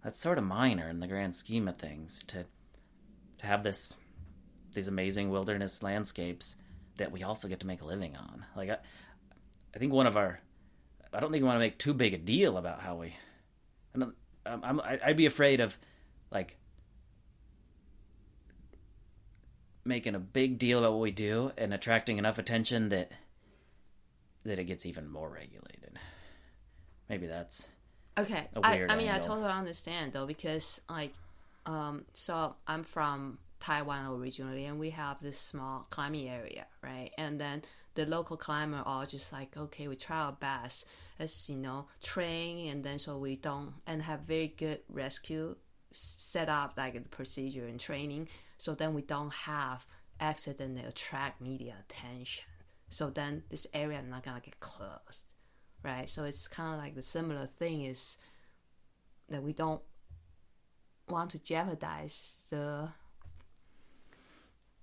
that's sort of minor in the grand scheme of things to have these amazing wilderness landscapes that we also get to make a living on. Like, I think I don't think we want to make too big a deal about how we. I'd be afraid of, like, making a big deal about what we do and attracting enough attention that it gets even more regulated. Maybe that's okay. A weird I mean, I angle. totally understand though, because like, so I'm from Taiwan originally, and we have this small climbing area, right? And then the local climber are just like, okay, we try our best, as train, and then so we don't, and have very good rescue set up, like the procedure and training, so then we don't have accident that attract media attention. So then this area is not gonna get closed, right? So it's kind of like the similar thing is that we don't want to jeopardize the.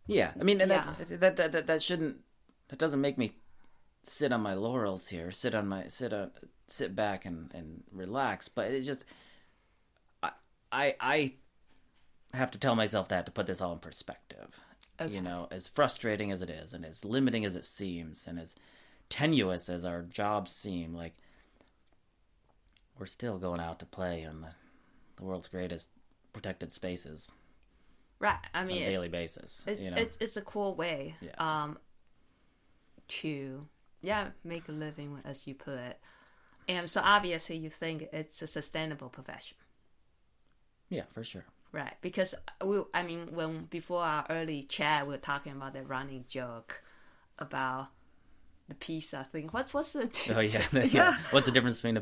Yeah, I mean, that shouldn't. That doesn't make me sit on my laurels here. Sit back and relax. But it's just, I have to tell myself that to put this all in perspective. Okay. As frustrating as it is, and as limiting as it seems, and as tenuous as our jobs seem, like, we're still going out to play in the world's greatest protected spaces. Right. I mean, on a daily basis. It's a cool way. Yeah. To make a living, as you put it, and so obviously you think it's a sustainable profession. Yeah, for sure. Right, because when before our early chat, we were talking about the running joke about the pizza thing. What's the? Oh yeah. What's the difference between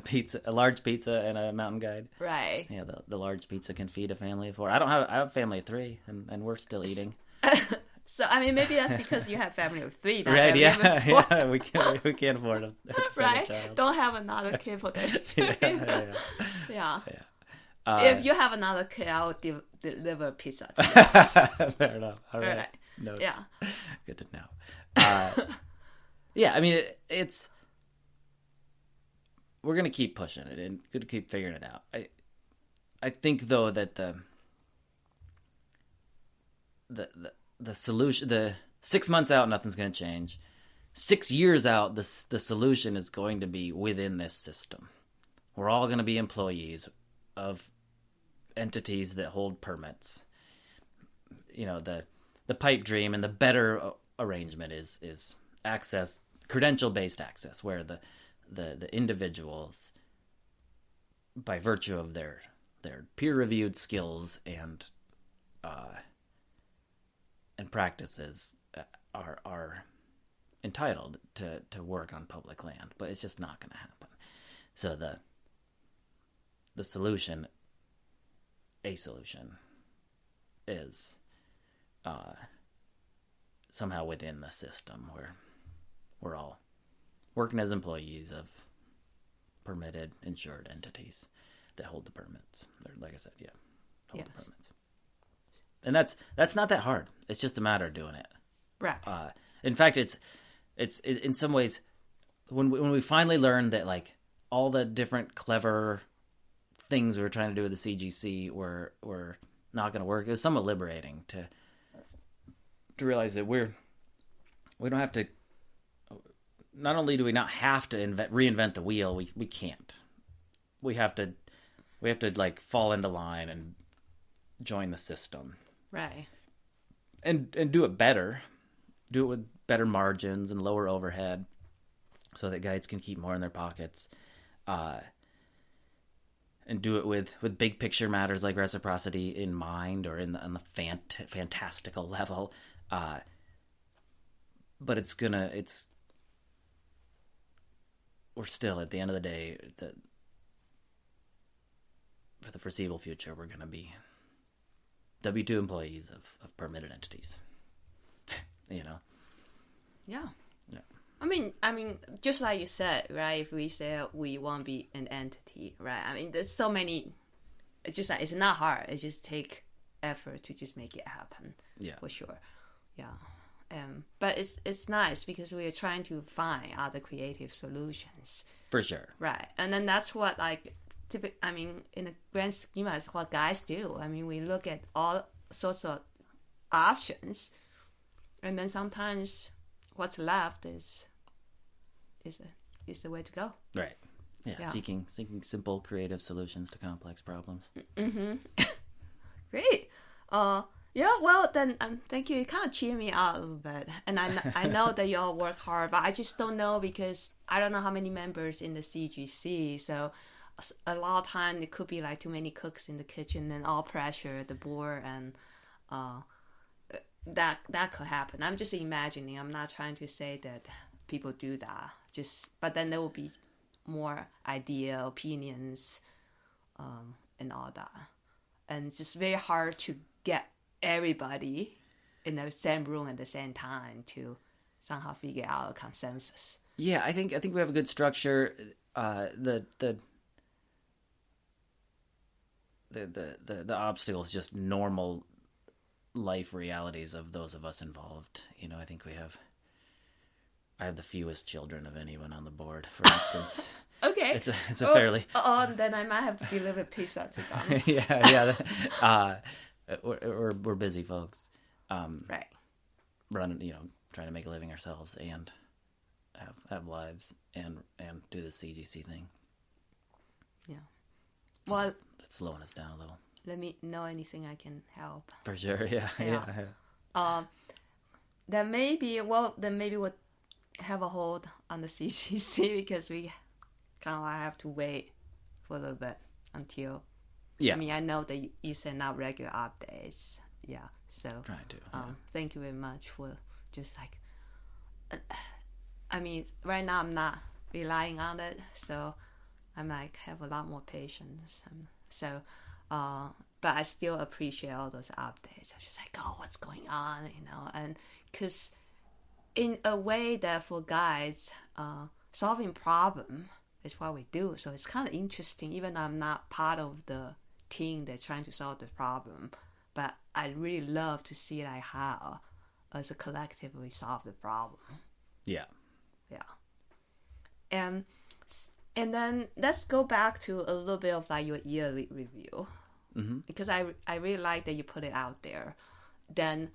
a large pizza, and a mountain guide? Right. Yeah, the large pizza can feed a family of 4. I have a family of 3, and we're still eating. So I mean, maybe that's because you have family of 3. Right? Yeah. We can't afford a right. child. Don't have another kid for that. Yeah. If you have another kid, I will deliver pizza to you. Fair enough. All right. No. Yeah. Good to know. Yeah, I mean, we're gonna keep pushing it and gonna keep figuring it out. I think though that the solution, the 6 months out, nothing's gonna change. 6 years out, the solution is going to be within this system. We're all gonna be employees of entities that hold permits. The pipe dream and the better arrangement is access, credential-based access, where the individuals, by virtue of their peer-reviewed skills and practices, are entitled to work on public land. But it's just not going to happen. So the solution, is somehow within the system where we're all working as employees of permitted, insured entities that hold the permits. Or, like I said, hold the permits. And that's not that hard. It's just a matter of doing it. Right. In fact, it's in some ways, when we finally learned that, like, all the different clever things we were trying to do with the CGC were not going to work, it was somewhat liberating to realize that we don't have to. Not only do we not have to reinvent the wheel, we can't. We have to like fall into line and join the system. Right. and do it better. Do it with better margins and lower overhead, so that guides can keep more in their pockets. And do it with big picture matters like reciprocity in mind, or on the fantastical level. But we're still, at the end of the day, for the foreseeable future, we're going to be W-2 employees of permitted entities. Yeah. Yeah. I mean, just like you said, right? If we say we want to be an entity, right? I mean, there's so many. It's just like, it's not hard. It just take effort to just make it happen. Yeah, for sure. Yeah, but it's nice because we are trying to find other creative solutions. For sure. Right, and then that's what in the grand scheme, that's what guys do. I mean, we look at all sorts of options, and then sometimes what's left is the way to go. Right. Yeah. Seeking simple creative solutions to complex problems. Great. Yeah, well then, thank you. It kind of cheered me out a little bit, and I know that you all work hard, but I just don't know, because I don't know how many members in the CGC. So a lot of time it could be like too many cooks in the kitchen and all pressure the board, and that could happen. I'm just imagining. I'm not trying to say that people do that. But then there will be more idea, opinions, and all that, and it's just very hard to get everybody in the same room at the same time to somehow figure out a consensus. Yeah, I think we have a good structure. The obstacle is just normal life realities of those of us involved. I think I have the fewest children of anyone on the board, for instance. Okay. It's a fairly... then I might have to deliver pizza to them. Yeah. We're busy folks. Right. Running, trying to make a living ourselves and have lives and do the CGC thing. Yeah. Well, that's slowing us down a little. Let me know anything I can help. For sure, yeah. Then maybe we'll have a hold on the CGC, because we kind of have to wait for a little bit until. Yeah. I mean, I know that you send out regular updates. Yeah. So. Trying to. Thank you very much for just I mean, right now I'm not relying on it, so I'm have a lot more patience. But I still appreciate all those updates. I'm just what's going on, and because in a way that for guys, solving problem is what we do. So it's kind of interesting, even though I'm not part of the team that's trying to solve the problem, but I really love to see how as a collective we solve the problem. Yeah. And then let's go back to a little bit of your yearly review, because I really like that you put it out there. Then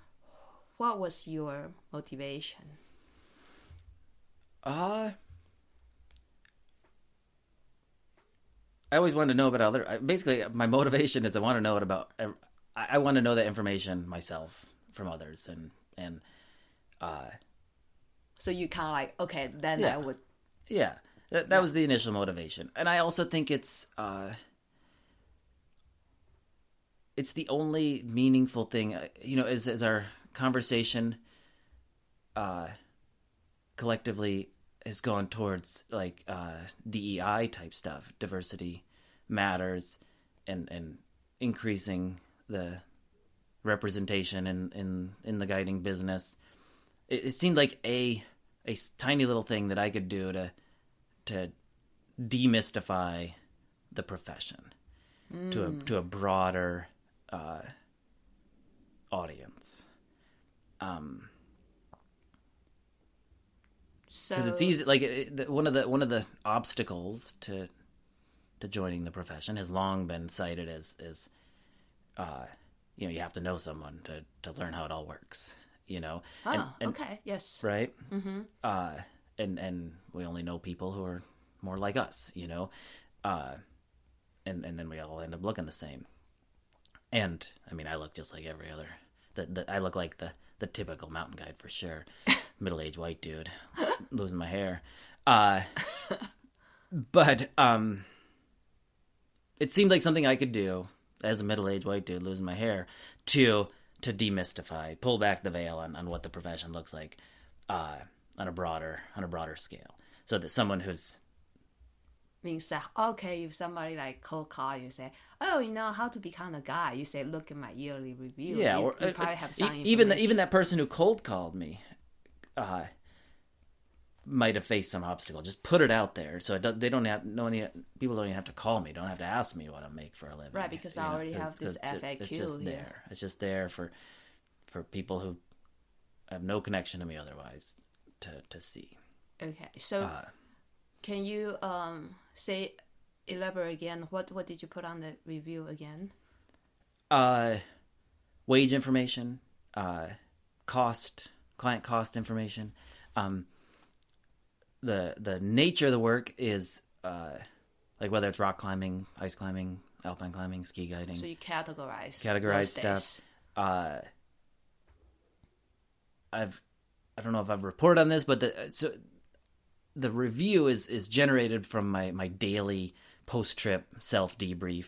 what was your motivation? I always wanted to know about basically, my motivation is I want to know I want to know that information myself from others, and so you kind of okay, then I would. Yeah, that was the initial motivation, and I also think it's the only meaningful thing, as our conversation collectively has gone towards DEI type stuff, diversity matters, and increasing the representation in the guiding business. It seemed like a tiny little thing that I could do to demystify the profession to a broader audience. Because it's easy, one of the obstacles to joining the profession has long been cited as you have to know someone to learn how it all works. Okay, yes, right. And we only know people who are more like us, and then we all end up looking the same. And I mean, I look just like every other I look like the typical mountain guide for sure. Middle-aged white dude, losing my hair. But it seemed like something I could do as a middle-aged white dude losing my hair to demystify, pull back the veil on what the profession looks like on a broader scale, so that someone who's means that, okay, if somebody like cold call you, say, oh, you know how to become a guy, you say, look at my yearly review. Yeah, you probably have some information. even that person who cold called me might have faced some obstacle. Just put it out there, so they don't have people don't even have to call me, don't have to ask me what I make for a living. Right, because I already have this FAQ. It's just there. It's just there for people who have no connection to me otherwise to see. Okay, so can you elaborate again? What did you put on the review again? Wage information, client cost information. The nature of the work is like whether it's rock climbing, ice climbing, alpine climbing, ski guiding. So you categorize stuff. I don't know if I've reported on this, but the review is generated from my daily post-trip self-debrief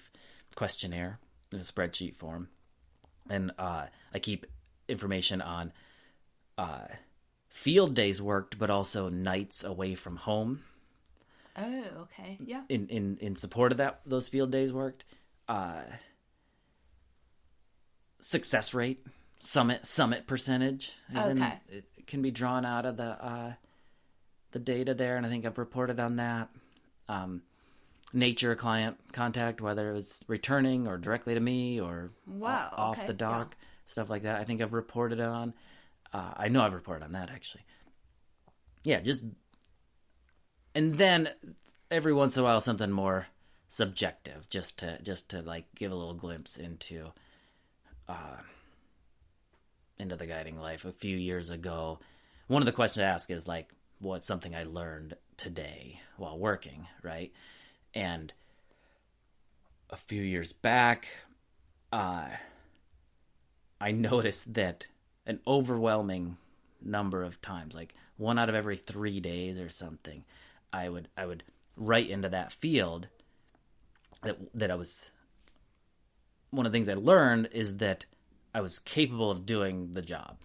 questionnaire in a spreadsheet form. And I keep information on field days worked, but also nights away from home. Oh, okay. Yeah. In support of those field days worked. Success rate, summit percentage. Okay. It can be drawn out of the data there, and I think I've reported on that. Nature of client contact, whether it was returning or directly to me or off the dock, stuff like that. I think I've reported on. I know I've reported on that, actually. Yeah, and then every once in a while something more subjective, just to like give a little glimpse into the guiding life. A few years ago, one of the questions I ask is like, what's something I learned today while working, right? And a few years back, I noticed that an overwhelming number of times, like 1 out of every 3 days or something, I would write into that field that I was. One of the things I learned is that I was capable of doing the job.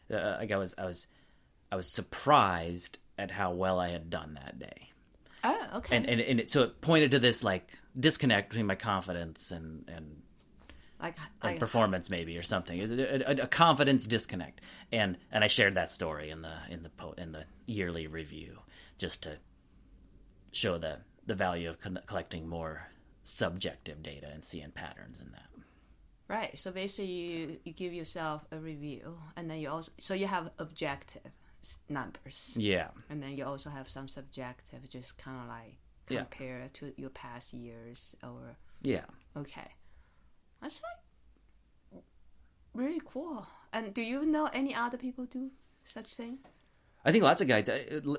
Like I was surprised at how well I had done that day. Oh, okay. So it pointed to this like disconnect between my confidence and like performance maybe or something, a confidence disconnect, and I shared that story in the yearly review just to show the value of collecting more subjective data and seeing patterns in that. Right. So basically, you give yourself a review, and then you have objective numbers. Yeah. And then you also have some subjective, just kind of like compare to your past years or. Yeah. Okay. That's like really cool. And do you know any other people do such thing? I think lots of guides.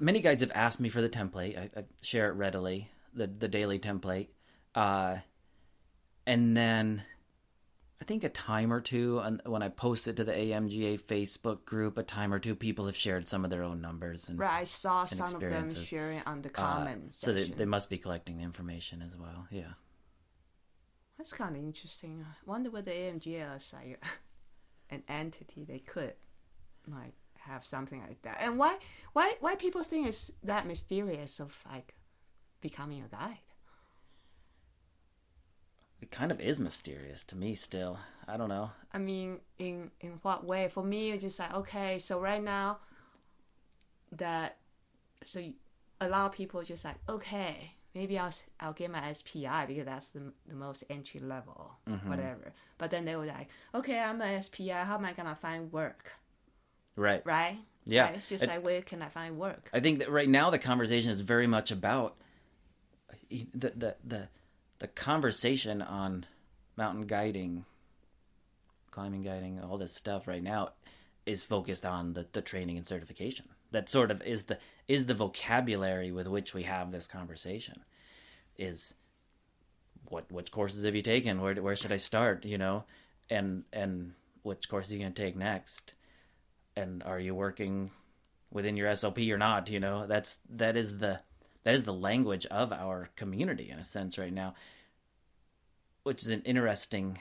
Many guides have asked me for the template. I share it readily, the daily template. And then I think a time or two, when I post it to the AMGA Facebook group, a time or two people have shared some of their own numbers. And, right, I saw some of them sharing on the comments. So they must be collecting the information as well, yeah. That's kind of interesting. I wonder whether AMGA is like an entity they could like have something like that. And why people think it's that mysterious of like becoming a guide? It kind of is mysterious to me still. I don't know. I mean, in what way? For me, it's just like, okay, so right now, so a lot of people just like, okay, maybe I'll get my SPI because that's the most entry level, whatever. But then they were like, okay, I'm an SPI. How am I gonna find work? Right. Right. Yeah. Right? It's just like, where can I find work? I think that right now the conversation is very much about the conversation on mountain guiding, climbing guiding, all this stuff right now is focused on the training and certification. That sort of is the vocabulary with which we have this conversation. Is which courses have you taken? Where should I start? You know, and which course are you going to take next, and are you working within your SOP or not? That is the language of our community in a sense right now, which is an interesting.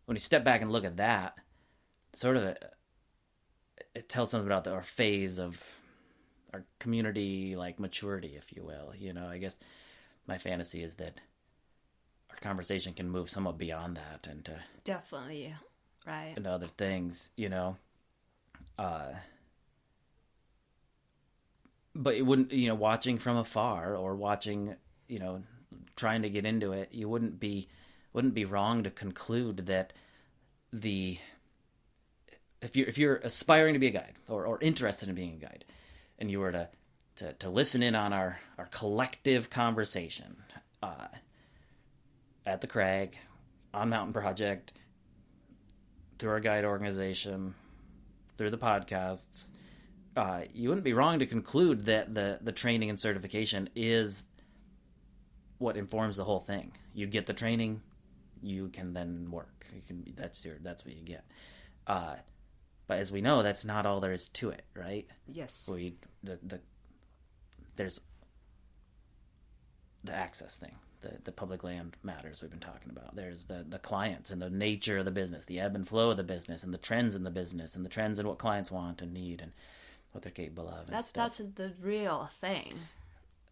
When you step back and look at that, sort of it tells something about our phase of our community, like maturity, if you will. I guess my fantasy is that our conversation can move somewhat beyond that and to definitely, right, and other things, but it wouldn't, watching from afar or watching, trying to get into it, you wouldn't be wrong to conclude that if you're aspiring to be a guide or interested in being a guide, and you were to listen in on our collective conversation at the Crag, on Mountain Project, through our guide organization, through the podcasts, you wouldn't be wrong to conclude that the training and certification is what informs the whole thing. You get the training, you can then work. That's what you get. But as we know, that's not all there is to it, right? Yes. There's the access thing, the public land matters we've been talking about. There's the clients and the nature of the business, the ebb and flow of the business, and the trends in the business, and the trends in what clients want and need and what they're capable of. That's the real thing.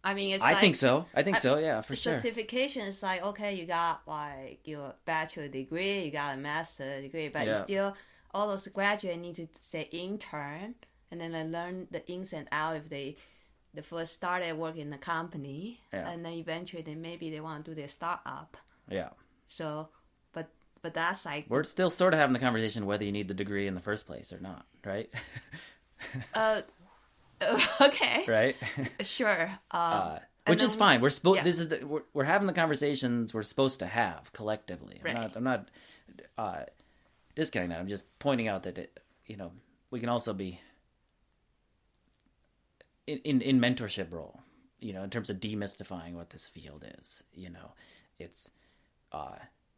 I mean, I think so. Yeah, for sure. Certification is like, okay, you got like your bachelor degree, you got a master degree, but you still, all those graduates need to say intern, and then they learn the ins and outs if they first started working in the company, and then eventually maybe they want to do their startup. Yeah. So, but that's like, we're still sort of having the conversation whether you need the degree in the first place or not, right? Okay. Right. Sure. Which is fine. We're we're having the conversations we're supposed to have collectively. Right. I'm not discounting that. I'm just pointing out that we can also be in mentorship role. In terms of demystifying what this field is.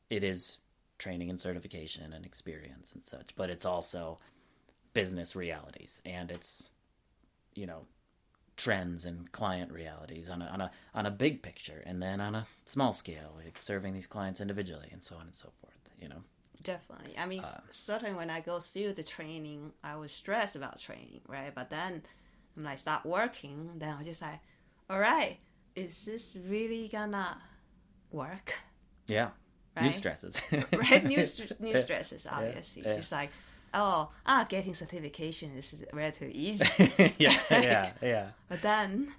It is training and certification and experience and such, but it's also business realities, and it's trends and client realities on a big picture, and then on a small scale, like serving these clients individually, and so on and so forth. Definitely. I mean, certainly when I go through the training, I was stressed about training, right? But then when I start working, then I just like, all right, is this really gonna work? Yeah. Right? New stresses. Right? New stresses, obviously. Yeah. Just like, getting certification is relatively easy. Yeah. But then,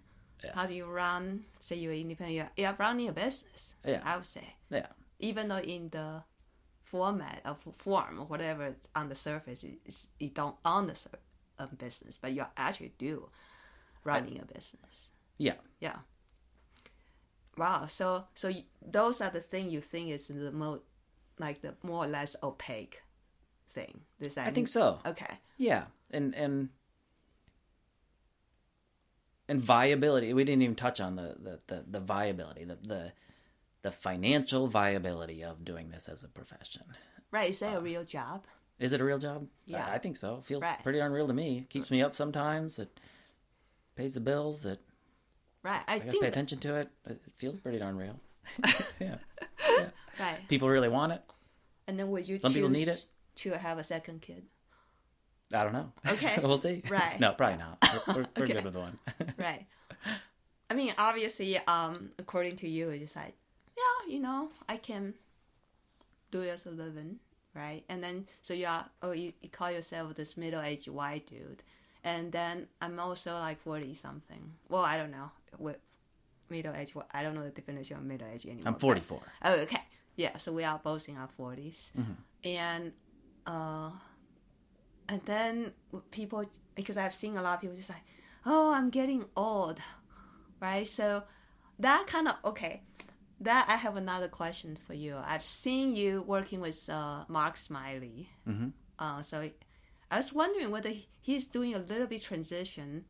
how do you run, say you're independent, you're running a business, I would say. Yeah. Even though in the form or whatever on the surface, you don't own a business, but you actually do running a business. Yeah. Yeah. Wow. So those are the things you think is the more or less opaque thing. I think so. Okay. Yeah, and viability. We didn't even touch on the viability, the financial viability of doing this as a profession. Right. Is that a real job? Is it a real job? Yeah. I think so. It feels pretty unreal to me. It keeps me up sometimes. It pays the bills. Right. I gotta pay attention to it. It feels pretty darn real. Yeah. Right. People really want it. And then would you Some people need it to have a second kid? I don't know. Okay. We'll see. Right. No, probably not. We're Okay. good with one. Right. I mean, obviously, according to you, it's just like, I can do it as a living, right? And then, so you call yourself this middle-aged white dude. And then I'm also like 40-something. Well, I don't know. With middle-aged, I don't know the definition of middle-aged anymore. I'm 44. Oh, okay. Yeah, so we are both in our 40s. Mm-hmm. And then people, because I've seen a lot of people just like, oh, I'm getting old, right? So that kind of, okay, that I have another question for you. I've seen you working with Mark Smiley. Mm-hmm. So I was wondering whether he's doing a little bit transition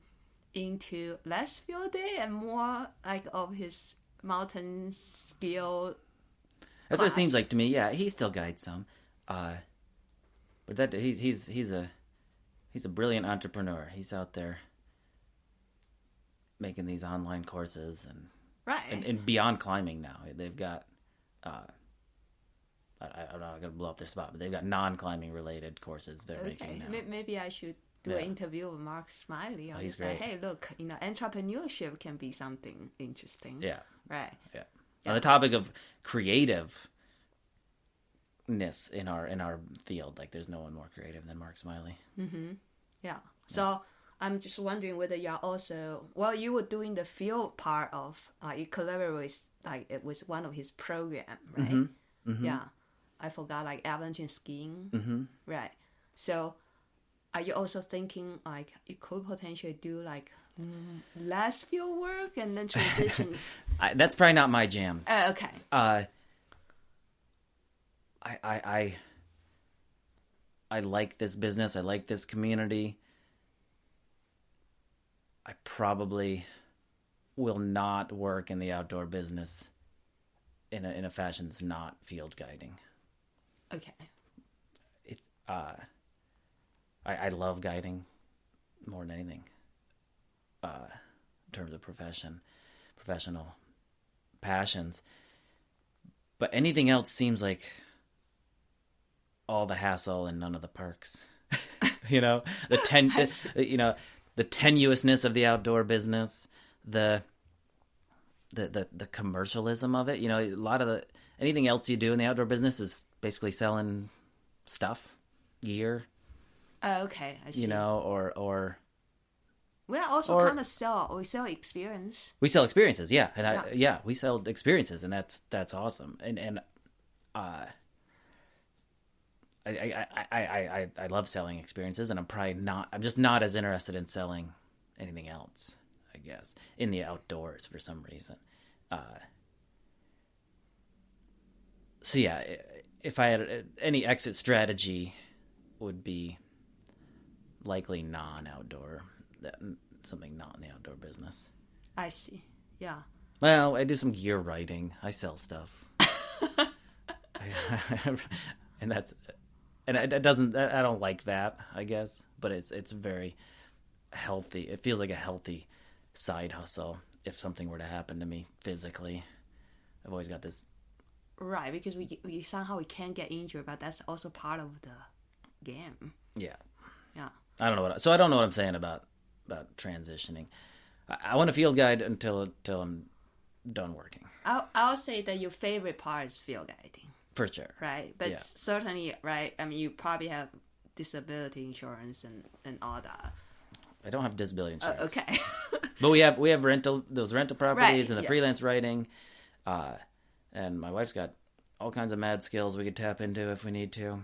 into less field day and more like of his mountain skill. That's what it seems like to me. Yeah, he still guides some. But that he's a brilliant entrepreneur. He's out there making these online courses and beyond climbing now. They've got I'm not gonna blow up their spot, but they've got non-climbing related courses they're making now. Maybe I should do an interview with Mark Smiley. I'll he's say, great. hey, look, entrepreneurship can be something interesting. Yeah. Right. Yeah. On the topic of creativeness in our field, like there's no one more creative than Mark Smiley. Mm-hmm. Yeah. So I'm just wondering whether you're also, you were doing the field part of, you collaborate with one of his program, right? Mm-hmm. Mm-hmm. Yeah. I forgot, like avalanche and skiing. Mm-hmm. Right. So are you also thinking like you could potentially do like less field work and then transition? That's probably not my jam. Okay. I like this business. I like this community. I probably will not work in the outdoor business in a fashion that's not field guiding. Okay. I love guiding more than anything. In terms of professional passions, but anything else seems like all the hassle and none of the perks. The tenuousness of the outdoor business, the commercialism of it. A lot of anything else you do in the outdoor business is basically selling stuff, gear. Oh, okay. I see. Or we also kind of sell experience. We sell experiences, yeah, and we sell experiences, and that's awesome. And I love selling experiences, and I'm just not as interested in selling anything else, I guess, in the outdoors for some reason. So yeah, if I had any exit strategy, would be likely non-outdoor, something not in the outdoor business. I see. Yeah. Well, I do some gear writing. I sell stuff. And it doesn't. I don't like that, I guess, but it's very healthy. It feels like a healthy side hustle if something were to happen to me physically. I've always got this. Right, because we somehow we can get injured, but that's also part of the game. Yeah. Yeah. I don't know what I'm saying about transitioning. I want to field guide until I'm done working. I'll say that your favorite part is field guiding. For sure. Right, but certainly, right. I mean, you probably have disability insurance and all that. I don't have disability insurance. Okay. But we have those rental properties, and the yeah. freelance writing, and my wife's got all kinds of mad skills we could tap into if we need to.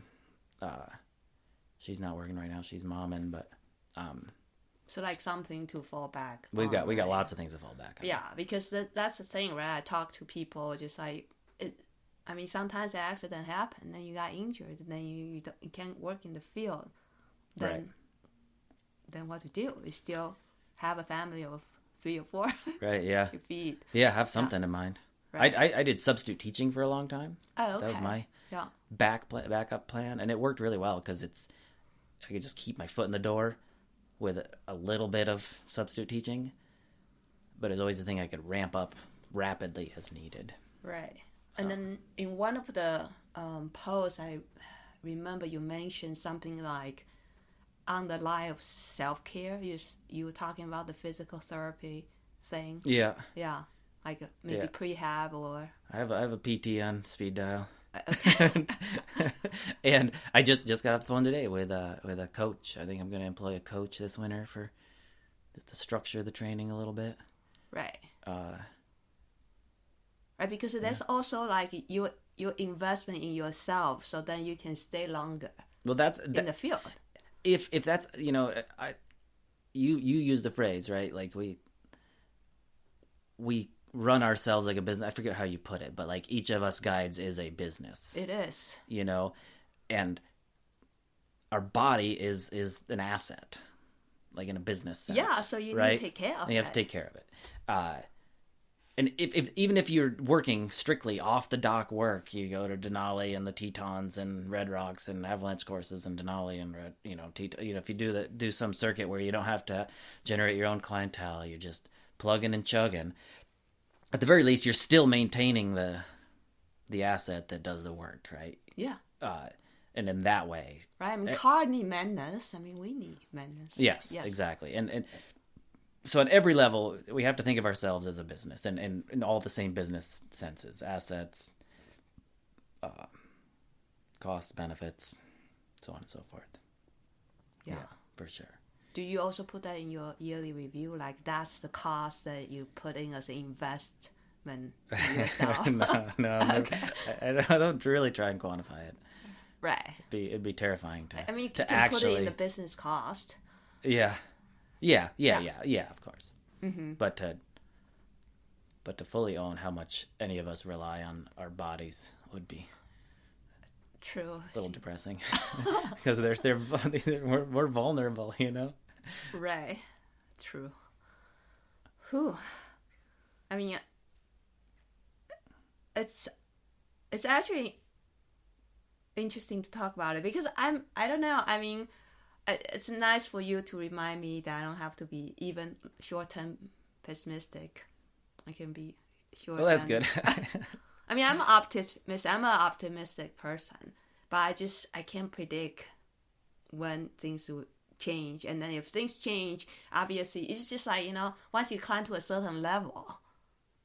She's not working right now; she's momming, but so like something to fall back. We got lots of things to fall back on. Yeah, because that's the thing, right? I talk to people just like it. I mean, sometimes an accident happened, then you got injured, and then you can't work in the field. Then what to do? You still have a family of 3 or 4. Right. Yeah. to feed. Yeah. Have something in mind. Right. I did substitute teaching for a long time. Oh, okay. That was my backup plan, and it worked really well because I could just keep my foot in the door with a little bit of substitute teaching, but it's always the thing I could ramp up rapidly as needed. Right. And then in one of the posts, I remember you mentioned something like on the line of self-care. You were talking about the physical therapy thing. Yeah. Yeah. Like maybe prehab or... I have a PT on speed dial. Okay. And I just got off the phone today with a coach. I think I'm going to employ a coach this winter just to structure the training a little bit. Right. Right, because that's also like your investment in yourself, so then you can stay longer. Well, in the field. If that's you use the phrase, right? Like we run ourselves like a business. I forget how you put it, but like each of us guides is a business. It is. And our body is an asset, like in a business sense. Yeah, so you right? need to take care of it. And you have to take care of it. and if even if you're working strictly off the dock work, you go to Denali and the Tetons and Red Rocks and avalanche courses and Denali and if you do some circuit where you don't have to generate your own clientele, you're just plugging and chugging. At the very least, you're still maintaining the asset that does the work, right? Yeah. And in that way, right? I mean, car need maintenance. I mean, we need maintenance. Yes, exactly. And so at every level, we have to think of ourselves as a business, and in all the same business senses: assets, costs, benefits, so on and so forth. Yeah, for sure. Do you also put that in your yearly review? Like that's the cost that you put in as an investment in yourself? No. Okay. I don't really try and quantify it. Right. It'd be terrifying to. I mean, you to can actually put it in the business cost. Yeah, of course. Mm-hmm. But to fully own how much any of us rely on our bodies would be true. A little depressing because we're vulnerable, you know. Right. True. Whew. I mean, it's actually interesting to talk about it because I don't know. I mean, it's nice for you to remind me that I don't have to be even short-term pessimistic. I can be short. Well, that's good. I mean, I'm an optimist. I'm an optimistic person, but I can't predict when things will change. And then if things change, obviously, it's just like, once you climb to a certain level,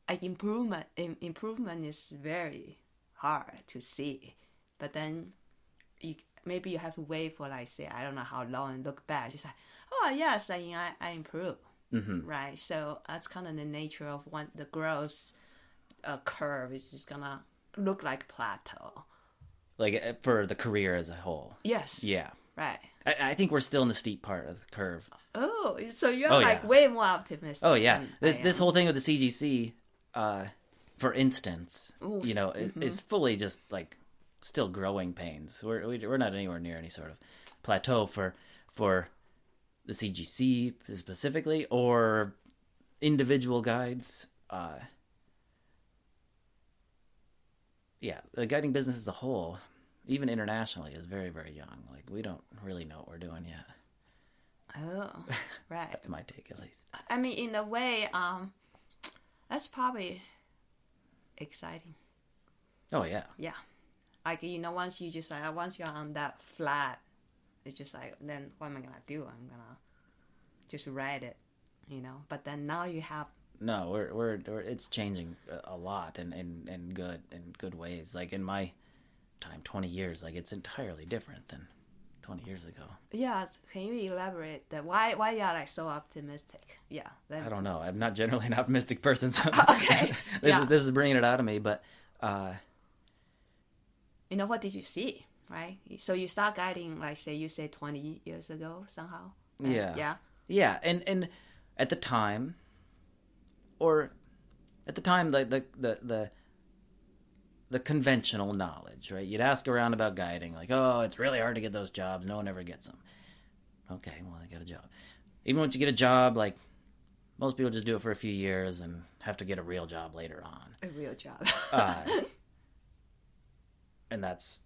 like improvement is very hard to see. But then maybe you have to wait for, like, say, I don't know how long, and look back. Just like, oh, yes, I improved. Mm-hmm. Right? So that's kind of the nature of the growth curve is just going to look like plateau. Like for the career as a whole. Yes. Yeah. Right. I think we're still in the steep part of the curve. Oh, so you're way more optimistic. Oh, yeah. This whole thing with the CGC, for instance, mm-hmm. It's fully just like still growing pains. We're not anywhere near any sort of plateau for the CGC specifically or individual guides. The guiding business as a whole, even internationally, is very, very young. Like, we don't really know what we're doing yet. Oh, right. That's my take, at least. I mean, in a way, that's probably exciting. Oh, yeah. Yeah. Like, once you're on that flat, it's just like, then what am I going to do? I'm going to just ride it, But then now you have... No, we're it's changing a lot in good ways. Like in my time, 20 years, like it's entirely different than 20 years ago. Yeah, can you elaborate that? Why you are like so optimistic? Yeah, I don't know. I'm not generally an optimistic person, so okay. This is bringing it out of me. But what did you see? Right. So you start guiding, like say 20 years ago somehow. Yeah. And at the time. Or at the time, the conventional knowledge, right? You'd ask around about guiding, like, oh, it's really hard to get those jobs. No one ever gets them. Okay, well, I got a job. Even once you get a job, like, most people just do it for a few years and have to get a real job later on. A real job. And that's,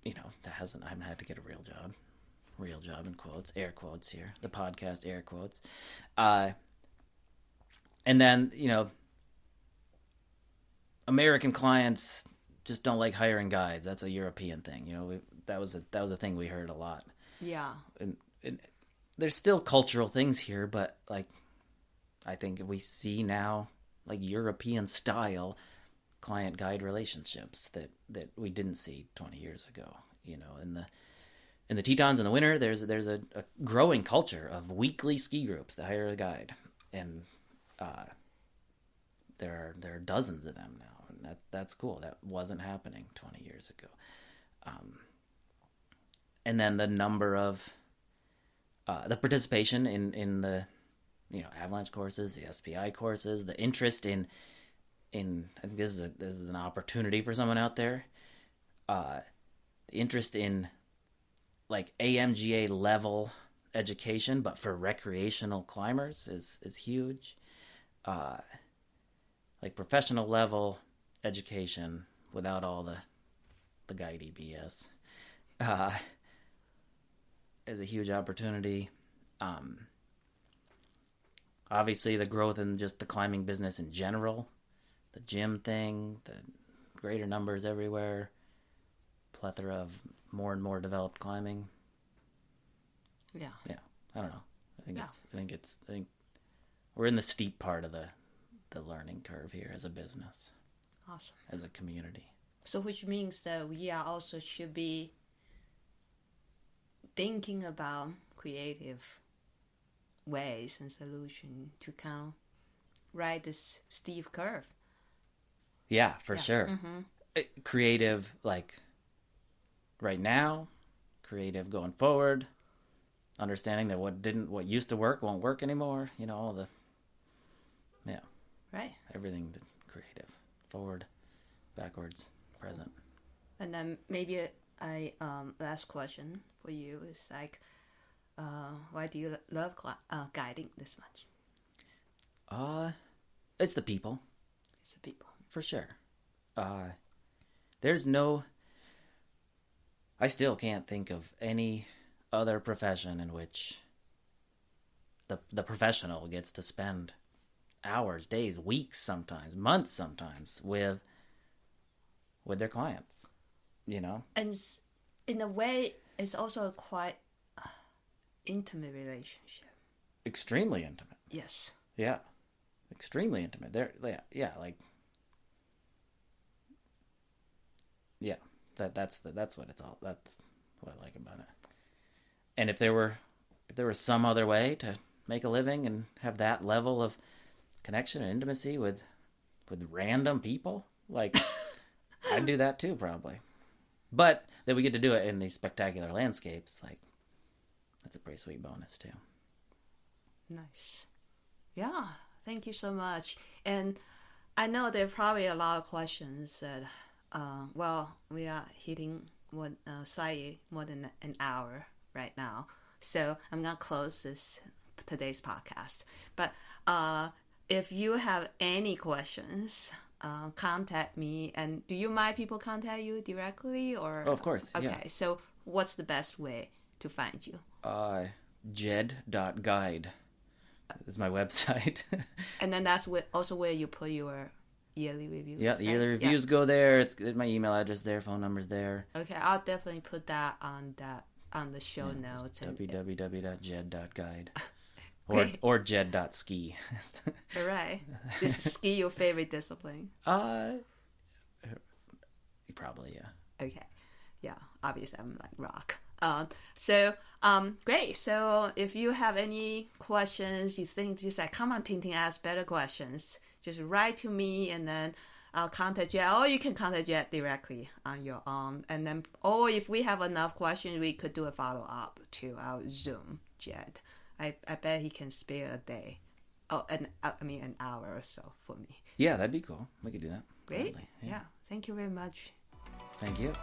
I haven't had to get a real job. Real job in quotes, air quotes here. The podcast, air quotes. And then, American clients just don't like hiring guides. That's a European thing. That was a thing we heard a lot. Yeah. And there's still cultural things here, but like, I think we see now like European style client guide relationships that we didn't see 20 years ago. In the Tetons in the winter, there's a growing culture of weekly ski groups that hire a guide, and there are dozens of them now, and that's cool. That wasn't happening 20 years ago. And then the number of the participation in the avalanche courses, the SPI courses, the interest in I think this is an opportunity for someone out there. The interest in like AMGA level education, but for recreational climbers is huge. like professional level education without all the guidey BS is a huge opportunity. Obviously, the growth in just the climbing business in general, the gym thing, the greater numbers everywhere, plethora of more and more developed climbing. Yeah. I don't know. I think we're in the steep part of the learning curve here as a business. Awesome. As a community. So which means that we are also should be thinking about creative ways and solutions to kind of ride this steep curve. Yeah, for sure. Mm-hmm. Creative, like right now, creative going forward, understanding that what used to work won't work anymore. You know, all the right, everything creative, forward, backwards, present. And then maybe I last question for you is like, why do you love guiding this much? It's the people. It's the people. For sure. I still can't think of any other profession in which the professional gets to spend hours, days, weeks, sometimes months, sometimes with their clients. You know, and in a way, it's also a quite intimate relationship. Extremely intimate. Yes. Yeah, extremely intimate. That's what it's all. That's what I like about it. And if there was some other way to make a living and have that level of connection and intimacy with random people, like I'd do that too, probably. But that we get to do it in these spectacular landscapes, like that's a pretty sweet bonus too. Nice. Yeah, thank you so much. And I know there are probably a lot of questions that, we are hitting slightly more than an hour right now. So I'm going to close today's podcast. But if you have any questions, contact me. And do you mind people contact you directly? Or? Oh, of course. Okay, yeah. So what's the best way to find you? Jed.guide is my website. And then that's also where you put your yearly review. Yeah, the yearly reviews go there. It's my email address there, phone number's there. Okay, I'll definitely put that on the show notes. www.jed.guide or jed.ski. All right. Is ski your favorite discipline? Probably, yeah. Okay. Yeah, obviously I'm like rock. Great. So if you have any questions, you think just like, come on, Ting Ting, ask better questions, just write to me and then I'll contact Jed, or you can contact Jed directly on your own. And then, or if we have enough questions, we could do a follow-up to our Zoom, Jed. I bet he can spare a day. Oh, an hour or so for me. Yeah, that'd be cool. We could do that. Great. Yeah. Thank you very much. Thank you.